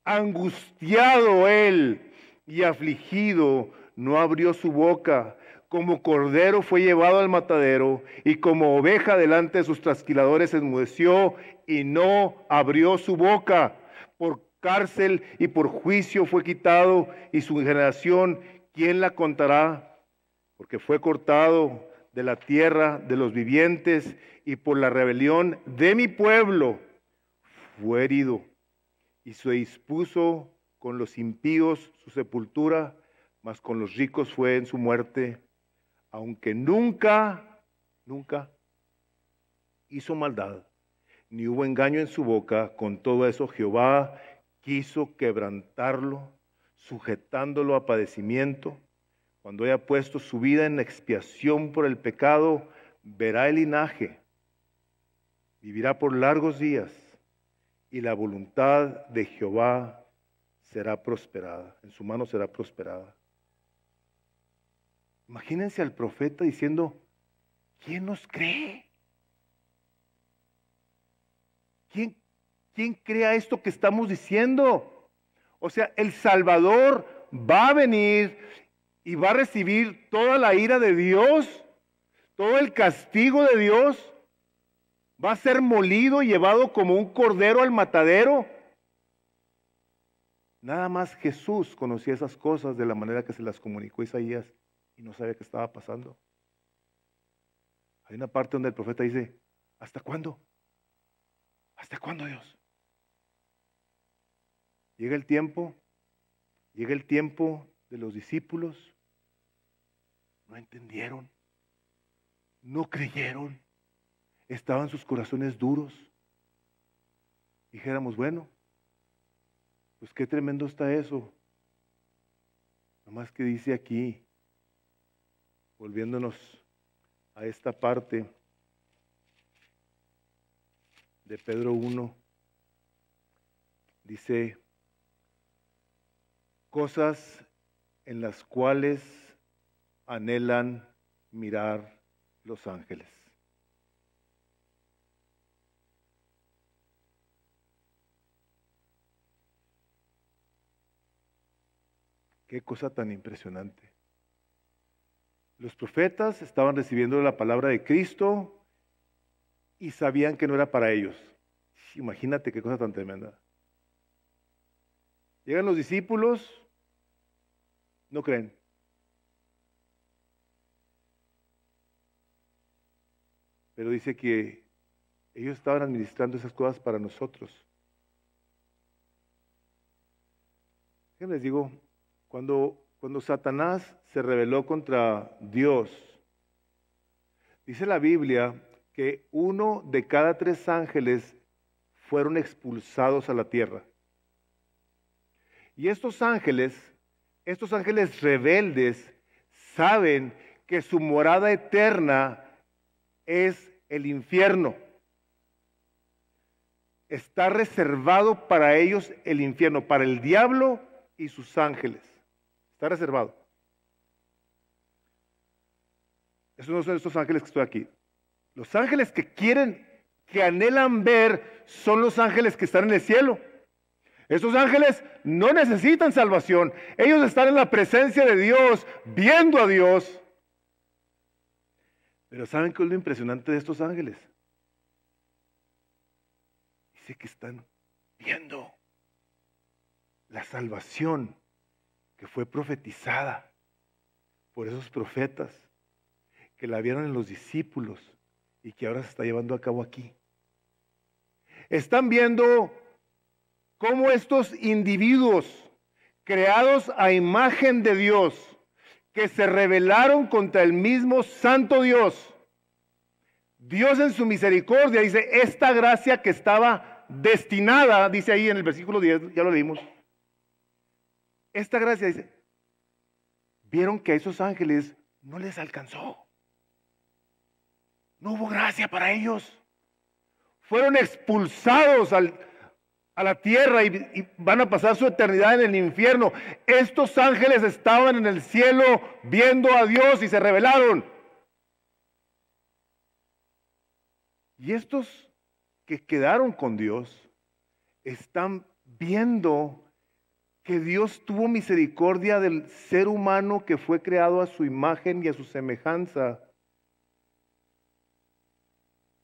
Angustiado él y afligido, no abrió su boca. Como cordero fue llevado al matadero, y como oveja delante de sus trasquiladores enmudeció y no abrió su boca. Por cárcel y por juicio fue quitado, y su generación, ¿quién la contará? Porque fue cortado de la tierra de los vivientes, y por la rebelión de mi pueblo fue herido. Y se dispuso con los impíos su sepultura, mas con los ricos fue en su muerte. aunque nunca hizo maldad, ni hubo engaño en su boca, con todo eso Jehová quiso quebrantarlo, sujetándolo a padecimiento. Cuando haya puesto su vida en expiación por el pecado, verá el linaje, vivirá por largos días, y la voluntad de Jehová será prosperada, en su mano será prosperada. Imagínense al profeta diciendo, ¿quién nos cree? ¿Quién crea esto que estamos diciendo? O sea, el Salvador va a venir y va a recibir toda la ira de Dios, todo el castigo de Dios. Va a ser molido y llevado como un cordero al matadero. Nada más Jesús conocía esas cosas de la manera que se las comunicó Isaías y no sabía qué estaba pasando. Hay una parte donde el profeta dice, ¿hasta cuándo? ¿Hasta cuándo, Dios? Llega el tiempo de los discípulos, no entendieron, no creyeron, estaban sus corazones duros. Dijéramos, bueno, pues qué tremendo está eso. Nomás que dice aquí, volviéndonos a esta parte de Pedro 1, dice, cosas en las cuales anhelan mirar los ángeles. Qué cosa tan impresionante. Los profetas estaban recibiendo la palabra de Cristo y sabían que no era para ellos. Imagínate qué cosa tan tremenda. Llegan los discípulos, no creen. Pero dice que ellos estaban administrando esas cosas para nosotros. ¿Qué les digo? Cuando Satanás se rebeló contra Dios, dice la Biblia que 1 de cada 3 ángeles fueron expulsados a la tierra. Y estos ángeles rebeldes, saben que su morada eterna es el infierno. Está reservado para ellos el infierno, para el diablo y sus ángeles. Está reservado. Esos no son estos ángeles que estoy aquí. Los ángeles que anhelan ver, son los ángeles que están en el cielo. Estos ángeles no necesitan salvación. Ellos están en la presencia de Dios, viendo a Dios. Pero ¿saben qué es lo impresionante de estos ángeles? Dice que están viendo la salvación que fue profetizada por esos profetas, que la vieron en los discípulos y que ahora se está llevando a cabo aquí. Están viendo cómo estos individuos creados a imagen de Dios, que se rebelaron contra el mismo santo Dios, Dios en su misericordia dice, esta gracia que estaba destinada, dice ahí en el versículo 10, ya lo leímos, esta gracia dice, vieron que a esos ángeles no les alcanzó. No hubo gracia para ellos. Fueron expulsados a la tierra y van a pasar su eternidad en el infierno. Estos ángeles estaban en el cielo viendo a Dios y se rebelaron. Y estos que quedaron con Dios están viendo que Dios tuvo misericordia del ser humano que fue creado a su imagen y a su semejanza,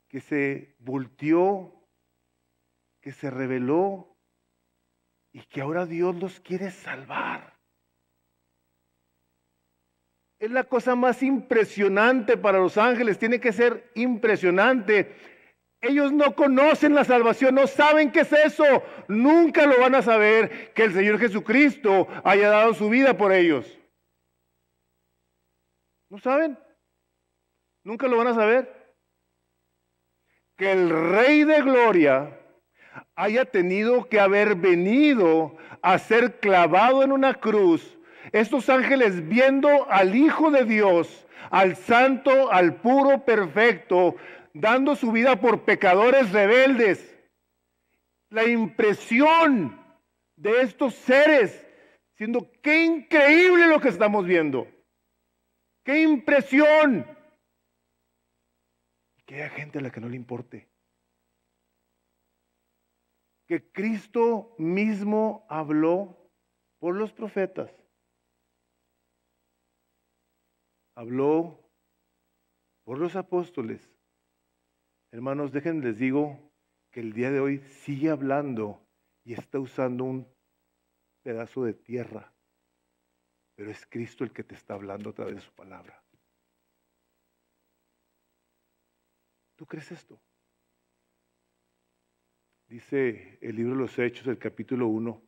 que se volteó, que se rebeló y que ahora Dios los quiere salvar. Es la cosa más impresionante para los ángeles, tiene que ser impresionante. Ellos no conocen la salvación, no saben qué es eso, nunca lo van a saber, que el Señor Jesucristo haya dado su vida por ellos. ¿No saben? Nunca lo van a saber. Que el Rey de Gloria haya tenido que haber venido a ser clavado en una cruz. Estos ángeles viendo al Hijo de Dios, al santo, al puro, perfecto, dando su vida por pecadores rebeldes. La impresión de estos seres, siendo qué increíble lo que estamos viendo. ¡Qué impresión! Que haya gente a la que no le importe. Que Cristo mismo habló por los profetas. Habló por los apóstoles. Hermanos, déjenme les digo que el día de hoy sigue hablando y está usando un pedazo de tierra. Pero es Cristo el que te está hablando a través de su palabra. ¿Tú crees esto? Dice el libro de los Hechos, el capítulo 1,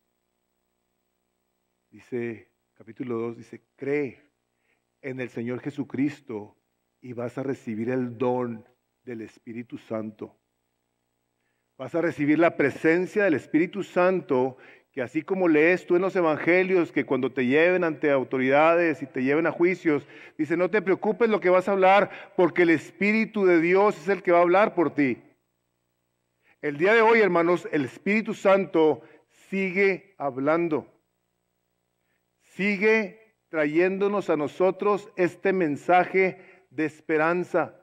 dice, capítulo 2, dice, cree en el Señor Jesucristo y vas a recibir el don del Espíritu Santo. Vas a recibir la presencia del Espíritu Santo, que así como lees tú en los evangelios, que cuando te lleven ante autoridades y te lleven a juicios, dice, no te preocupes lo que vas a hablar, porque el Espíritu de Dios es el que va a hablar por ti. El día de hoy, hermanos, el Espíritu Santo sigue hablando. Sigue trayéndonos a nosotros este mensaje de esperanza.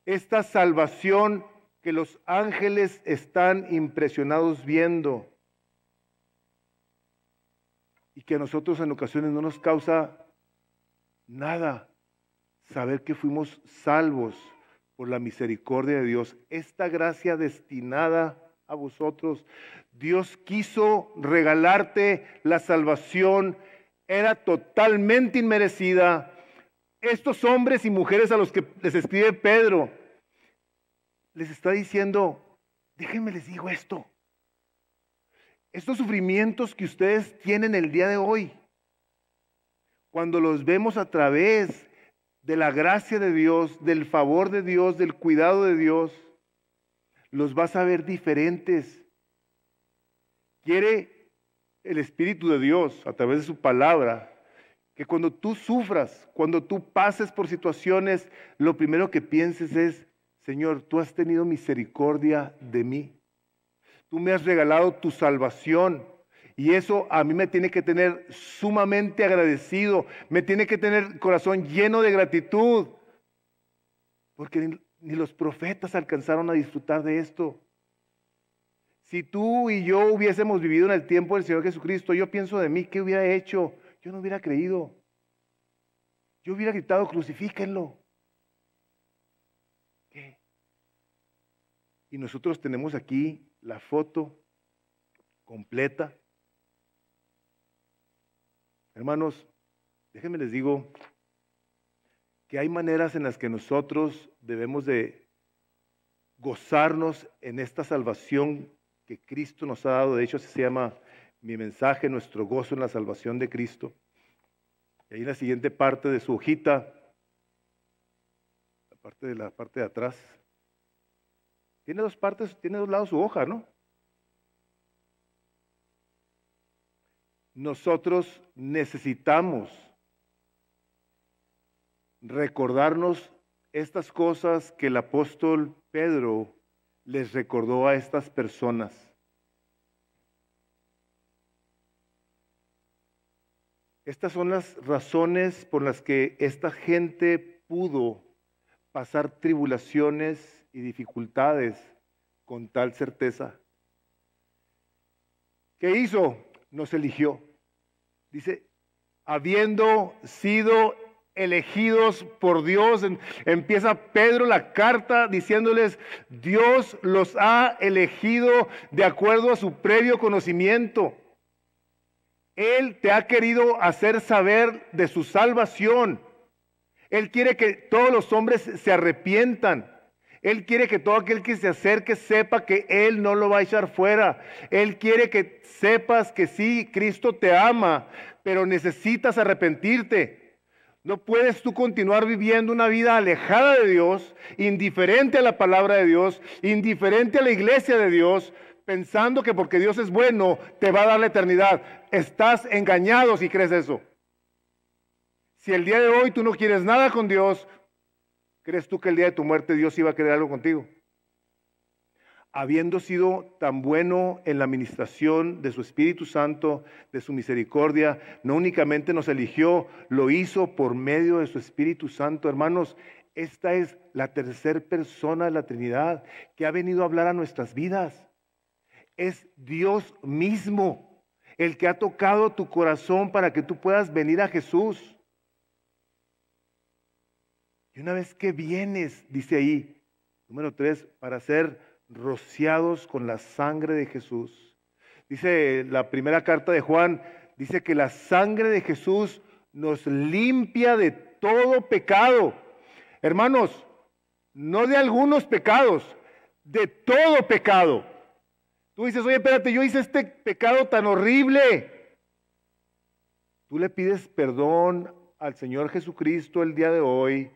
Esta salvación que los ángeles están impresionados viendo. Y que a nosotros en ocasiones no nos causa nada saber que fuimos salvos por la misericordia de Dios. Esta gracia destinada a vosotros. Dios quiso regalarte la salvación. Era totalmente inmerecida. Estos hombres y mujeres a los que les escribe Pedro, les está diciendo, déjenme les digo esto. Estos sufrimientos que ustedes tienen el día de hoy, cuando los vemos a través de la gracia de Dios, del favor de Dios, del cuidado de Dios, los vas a ver diferentes. Quiere el Espíritu de Dios, a través de su palabra, que cuando tú sufras, cuando tú pases por situaciones, lo primero que pienses es, Señor, tú has tenido misericordia de mí. Tú me has regalado tu salvación. Y eso a mí me tiene que tener sumamente agradecido. Me tiene que tener el corazón lleno de gratitud. Porque ni los profetas alcanzaron a disfrutar de esto. Si tú y yo hubiésemos vivido en el tiempo del Señor Jesucristo, yo pienso de mí, ¿qué hubiera hecho? Yo no hubiera creído. Yo hubiera gritado, crucifíquenlo. ¿Qué? Y nosotros tenemos aquí la foto completa. Hermanos, déjenme les digo que hay maneras en las que nosotros debemos de gozarnos en esta salvación que Cristo nos ha dado. De hecho, así se llama mi mensaje, nuestro gozo en la salvación de Cristo. Y ahí en la siguiente parte de su hojita, la parte de atrás, tiene dos partes, tiene dos lados su hoja, ¿no? Nosotros necesitamos recordarnos estas cosas que el apóstol Pedro les recordó a estas personas. Estas son las razones por las que esta gente pudo pasar tribulaciones y dificultades con tal certeza. ¿Qué hizo? Nos eligió. Dice, habiendo sido elegidos por Dios, empieza Pedro la carta diciéndoles, Dios los ha elegido de acuerdo a su previo conocimiento. Él te ha querido hacer saber de su salvación. Él quiere que todos los hombres se arrepientan. Él quiere que todo aquel que se acerque sepa que Él no lo va a echar fuera. Él quiere que sepas que sí, Cristo te ama, pero necesitas arrepentirte. No puedes tú continuar viviendo una vida alejada de Dios, indiferente a la palabra de Dios, indiferente a la iglesia de Dios, pensando que porque Dios es bueno te va a dar la eternidad. Estás engañado si crees eso. Si el día de hoy tú no quieres nada con Dios, ¿crees tú que el día de tu muerte Dios iba a querer algo contigo? Habiendo sido tan bueno en la administración de su Espíritu Santo, de su misericordia, no únicamente nos eligió, lo hizo por medio de su Espíritu Santo. Hermanos, esta es la tercera persona de la Trinidad que ha venido a hablar a nuestras vidas. Es Dios mismo el que ha tocado tu corazón para que tú puedas venir a Jesús. Y una vez que vienes, dice ahí, número 3, para ser rociados con la sangre de Jesús. Dice la primera carta de Juan, dice que la sangre de Jesús nos limpia de todo pecado. Hermanos, no de algunos pecados, de todo pecado. Tú dices, oye, espérate, yo hice este pecado tan horrible. Tú le pides perdón al Señor Jesucristo el día de hoy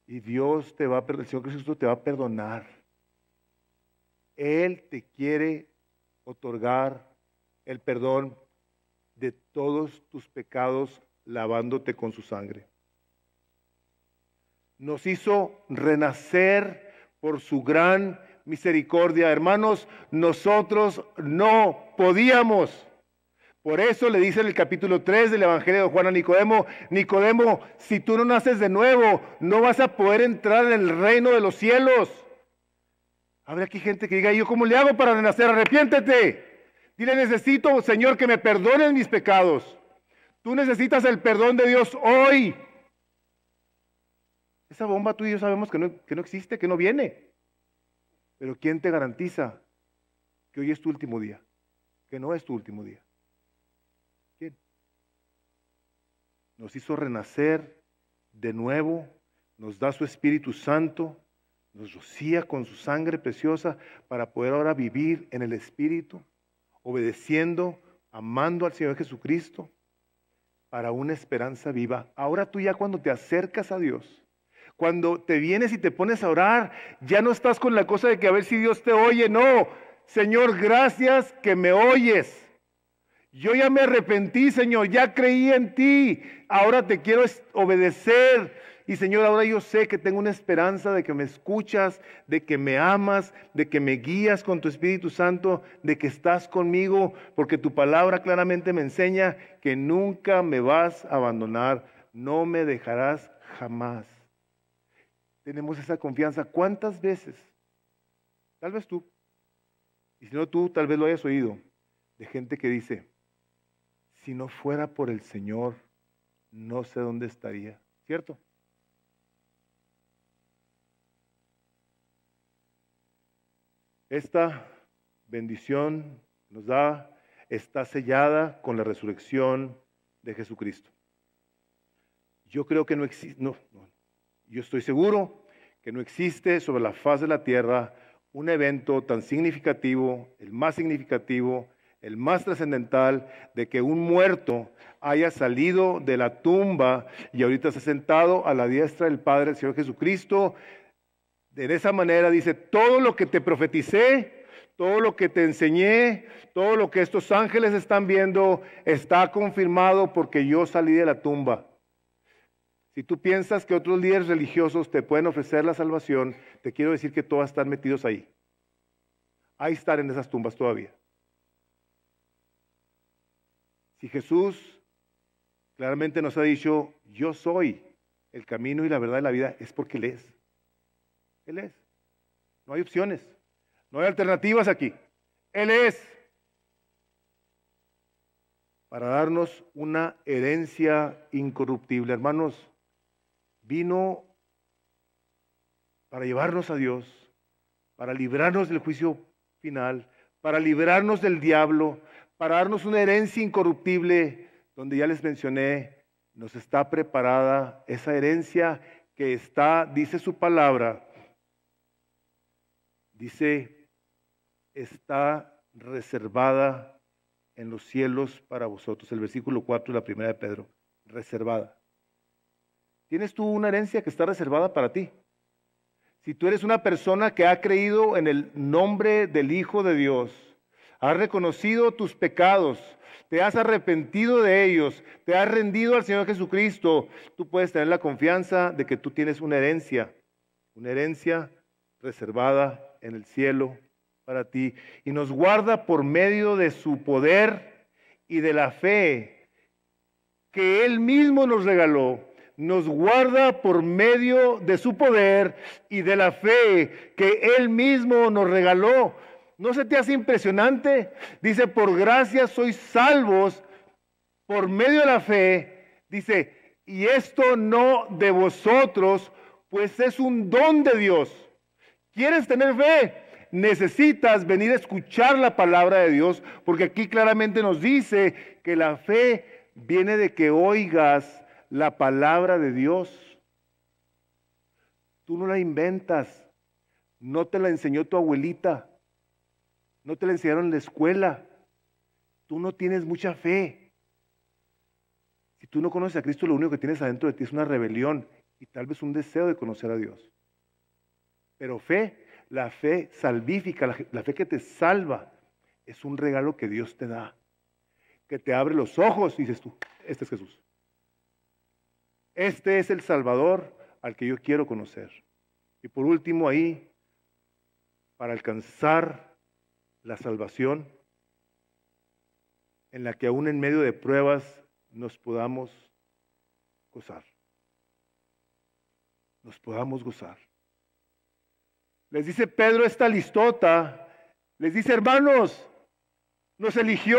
y Dios te va a perdonar, el Señor Jesucristo te va a perdonar. Él te quiere otorgar el perdón de todos tus pecados lavándote con su sangre. Nos hizo renacer por su gran misericordia. Hermanos, nosotros no podíamos. Por eso le dice en el capítulo 3 del Evangelio de Juan a Nicodemo, Nicodemo, si tú no naces de nuevo, no vas a poder entrar en el reino de los cielos. Habrá aquí gente que diga, ¿yo cómo le hago para renacer? Arrepiéntete. Dile, necesito, Señor, que me perdonen mis pecados. Tú necesitas el perdón de Dios hoy. Esa bomba tú y yo sabemos que no existe, que no viene. Pero ¿quién te garantiza que hoy es tu último día? Que no es tu último día. ¿Quién? Nos hizo renacer de nuevo, nos da su Espíritu Santo, nos rocía con su sangre preciosa para poder ahora vivir en el Espíritu, obedeciendo, amando al Señor Jesucristo, para una esperanza viva. Ahora tú ya cuando te acercas a Dios, cuando te vienes y te pones a orar, ya no estás con la cosa de que a ver si Dios te oye. No, Señor, gracias que me oyes. Yo ya me arrepentí, Señor, ya creí en ti. Ahora te quiero obedecer. Y Señor, ahora yo sé que tengo una esperanza de que me escuchas, de que me amas, de que me guías con tu Espíritu Santo, de que estás conmigo, porque tu palabra claramente me enseña que nunca me vas a abandonar, no me dejarás jamás. Tenemos esa confianza. ¿Cuántas veces? Tal vez tú, y si no tú, tal vez lo hayas oído, de gente que dice, si no fuera por el Señor, no sé dónde estaría. ¿Cierto? Esta bendición nos da, está sellada con la resurrección de Jesucristo. Yo creo que no existe, yo estoy seguro que no existe sobre la faz de la tierra un evento tan significativo, el más significativo, el más trascendental, de que un muerto haya salido de la tumba y ahorita se ha sentado a la diestra del Padre, el Señor Jesucristo. De esa manera dice, todo lo que te profeticé, todo lo que te enseñé, todo lo que estos ángeles están viendo, está confirmado porque yo salí de la tumba. Si tú piensas que otros líderes religiosos te pueden ofrecer la salvación, te quiero decir que todos están metidos ahí. Ahí están en esas tumbas todavía. Si Jesús claramente nos ha dicho, yo soy el camino y la verdad y la vida, es porque Él es. Él es. No hay opciones. No hay alternativas aquí. Él es. Para darnos una herencia incorruptible. Hermanos, vino para llevarnos a Dios, para librarnos del juicio final, para librarnos del diablo, para darnos una herencia incorruptible, donde ya les mencioné, nos está preparada esa herencia que está, dice su palabra, dice, está reservada en los cielos para vosotros. El versículo 4 de la primera de Pedro, reservada. tienes tú una herencia que está reservada para ti. Si tú eres una persona que ha creído en el nombre del Hijo de Dios, has reconocido tus pecados, te has arrepentido de ellos, te has rendido al Señor Jesucristo, tú puedes tener la confianza de que tú tienes una herencia reservada en el cielo para ti, y nos guarda por medio de su poder y de la fe que Él mismo nos regaló. Nos guarda por medio de su poder y de la fe que Él mismo nos regaló. ¿No se te hace impresionante? Dice, por gracia sois salvos por medio de la fe. Dice, y esto no de vosotros, pues es un don de Dios. ¿Quieres tener fe? Necesitas venir a escuchar la palabra de Dios, porque aquí claramente nos dice que la fe viene de que oigas la palabra de Dios. Tú no la inventas, no te la enseñó tu abuelita, no te la enseñaron en la escuela. Tú no tienes mucha fe. Si tú no conoces a Cristo, lo único que tienes adentro de ti es una rebelión y tal vez un deseo de conocer a Dios. Pero fe, la fe salvífica, la fe que te salva, es un regalo que Dios te da, que te abre los ojos y dices tú, este es Jesús. Este es el Salvador al que yo quiero conocer. Y por último ahí, para alcanzar la salvación, en la que aún en medio de pruebas nos podamos gozar. Nos podamos gozar. Les dice Pedro esta listota, les dice, hermanos, nos eligió,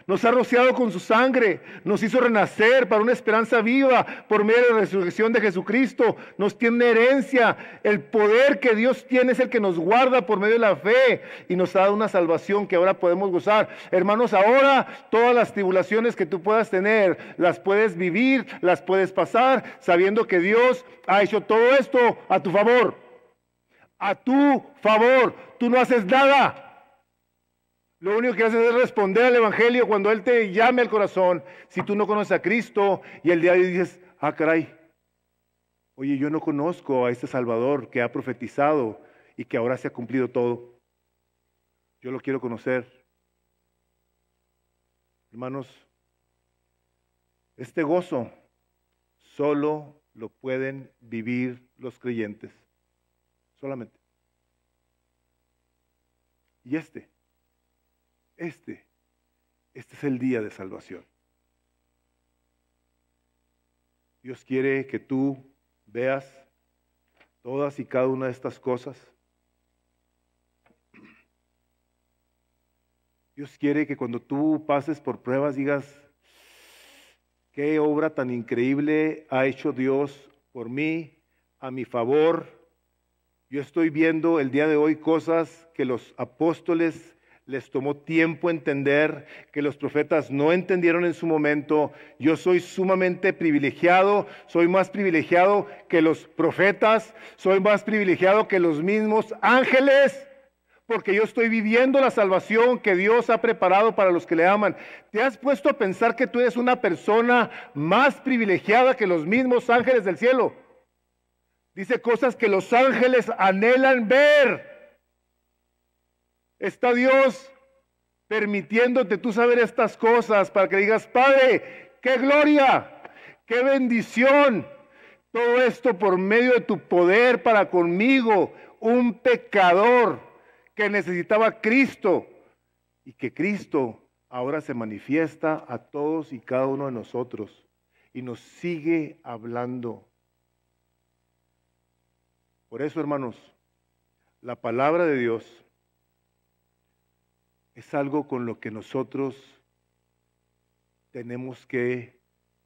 nos ha rociado con su sangre, nos hizo renacer para una esperanza viva por medio de la resurrección de Jesucristo, nos tiene una herencia, el poder que Dios tiene es el que nos guarda por medio de la fe y nos ha dado una salvación que ahora podemos gozar. Hermanos, ahora todas las tribulaciones que tú puedas tener, las puedes vivir, las puedes pasar, sabiendo que Dios ha hecho todo esto a tu favor. A tu favor, tú no haces nada. Lo único que haces es responder al Evangelio cuando Él te llame al corazón. Si tú no conoces a Cristo y el día de hoy dices, ah, caray, oye, yo no conozco a este Salvador que ha profetizado y que ahora se ha cumplido todo. Yo lo quiero conocer. Hermanos, este gozo solo lo pueden vivir los creyentes. Solamente. Y este es el día de salvación. Dios quiere que tú veas todas y cada una de estas cosas. Dios quiere que cuando tú pases por pruebas digas, qué obra tan increíble ha hecho Dios por mí, a mi favor. Yo estoy viendo el día de hoy cosas que los apóstoles les tomó tiempo entender, que los profetas no entendieron en su momento. Yo soy sumamente privilegiado, soy más privilegiado que los profetas, soy más privilegiado que los mismos ángeles, porque yo estoy viviendo la salvación que Dios ha preparado para los que le aman. ¿Te has puesto a pensar que tú eres una persona más privilegiada que los mismos ángeles del cielo? Dice cosas que los ángeles anhelan ver. Está Dios permitiéndote tú saber estas cosas para que digas, Padre, qué gloria, qué bendición. Todo esto por medio de tu poder para conmigo, un pecador que necesitaba a Cristo y que Cristo ahora se manifiesta a todos y cada uno de nosotros y nos sigue hablando. Por eso, hermanos, la palabra de Dios es algo con lo que nosotros tenemos que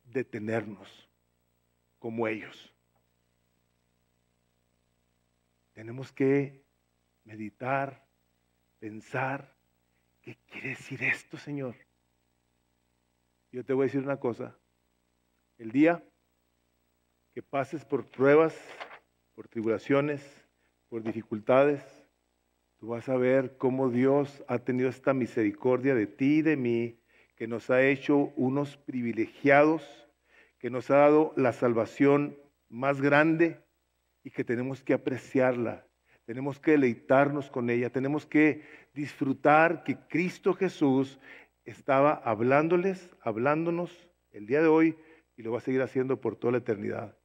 detenernos como ellos. Tenemos que meditar, pensar, ¿qué quiere decir esto, Señor? Yo te voy a decir una cosa, el día que pases por pruebas, por tribulaciones, por dificultades, tú vas a ver cómo Dios ha tenido esta misericordia de ti y de mí, que nos ha hecho unos privilegiados, que nos ha dado la salvación más grande y que tenemos que apreciarla, tenemos que deleitarnos con ella, tenemos que disfrutar que Cristo Jesús estaba hablándonos el día de hoy y lo va a seguir haciendo por toda la eternidad.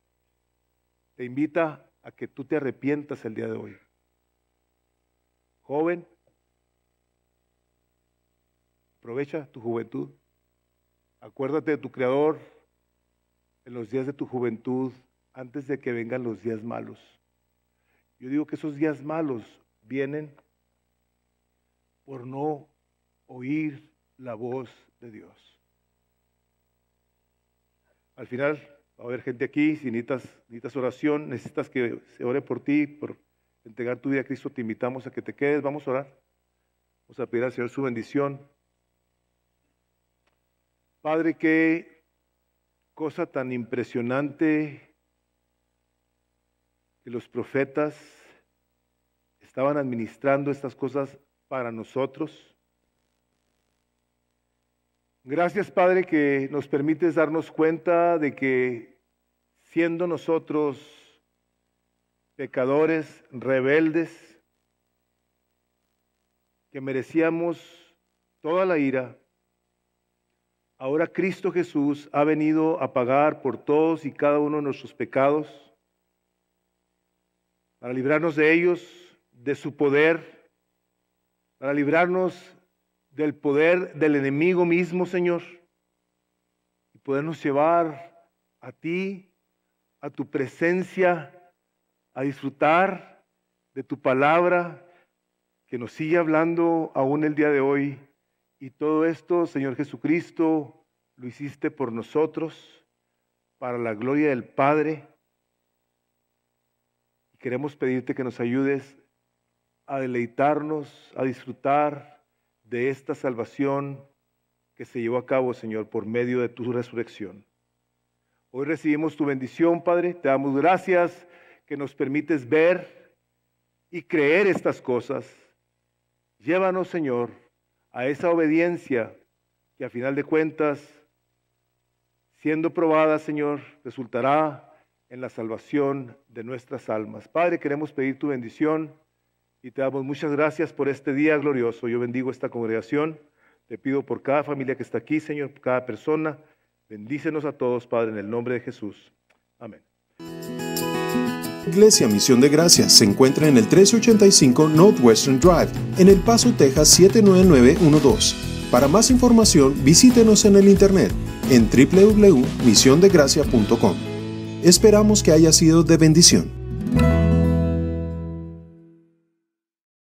Te invita a que tú te arrepientas el día de hoy. Joven, aprovecha tu juventud. Acuérdate de tu Creador en los días de tu juventud, antes de que vengan los días malos. Yo digo que esos días malos vienen por no oír la voz de Dios. Al final va a haber gente aquí, si necesitas oración, necesitas que se ore por ti, por entregar tu vida a Cristo, te invitamos a que te quedes, vamos a orar. Vamos a pedir al Señor su bendición. Padre, qué cosa tan impresionante que los profetas estaban administrando estas cosas para nosotros. Gracias, Padre, que nos permites darnos cuenta de que siendo nosotros pecadores, rebeldes, que merecíamos toda la ira, ahora Cristo Jesús ha venido a pagar por todos y cada uno de nuestros pecados, para librarnos de ellos, de su poder, para librarnos del poder del enemigo mismo, Señor, y podernos llevar a ti, a tu presencia, a disfrutar de tu palabra, que nos sigue hablando aún el día de hoy. Y todo esto, Señor Jesucristo, lo hiciste por nosotros, para la gloria del Padre. Y queremos pedirte que nos ayudes a deleitarnos, a disfrutar de esta salvación que se llevó a cabo, Señor, por medio de tu resurrección. Hoy recibimos tu bendición, Padre. Te damos gracias que nos permites ver y creer estas cosas. Llévanos, Señor, a esa obediencia que a final de cuentas, siendo probada, Señor, resultará en la salvación de nuestras almas. Padre, queremos pedir tu bendición y te damos muchas gracias por este día glorioso. Yo bendigo esta congregación. Te pido por cada familia que está aquí, Señor, por cada persona. Bendícenos a todos, Padre, en el nombre de Jesús. Amén. Iglesia Misión de Gracia se encuentra en el 1385 Northwestern Drive, en El Paso, Texas 79912. Para más información, visítenos en el internet en www.misiondegracia.com. Esperamos que haya sido de bendición.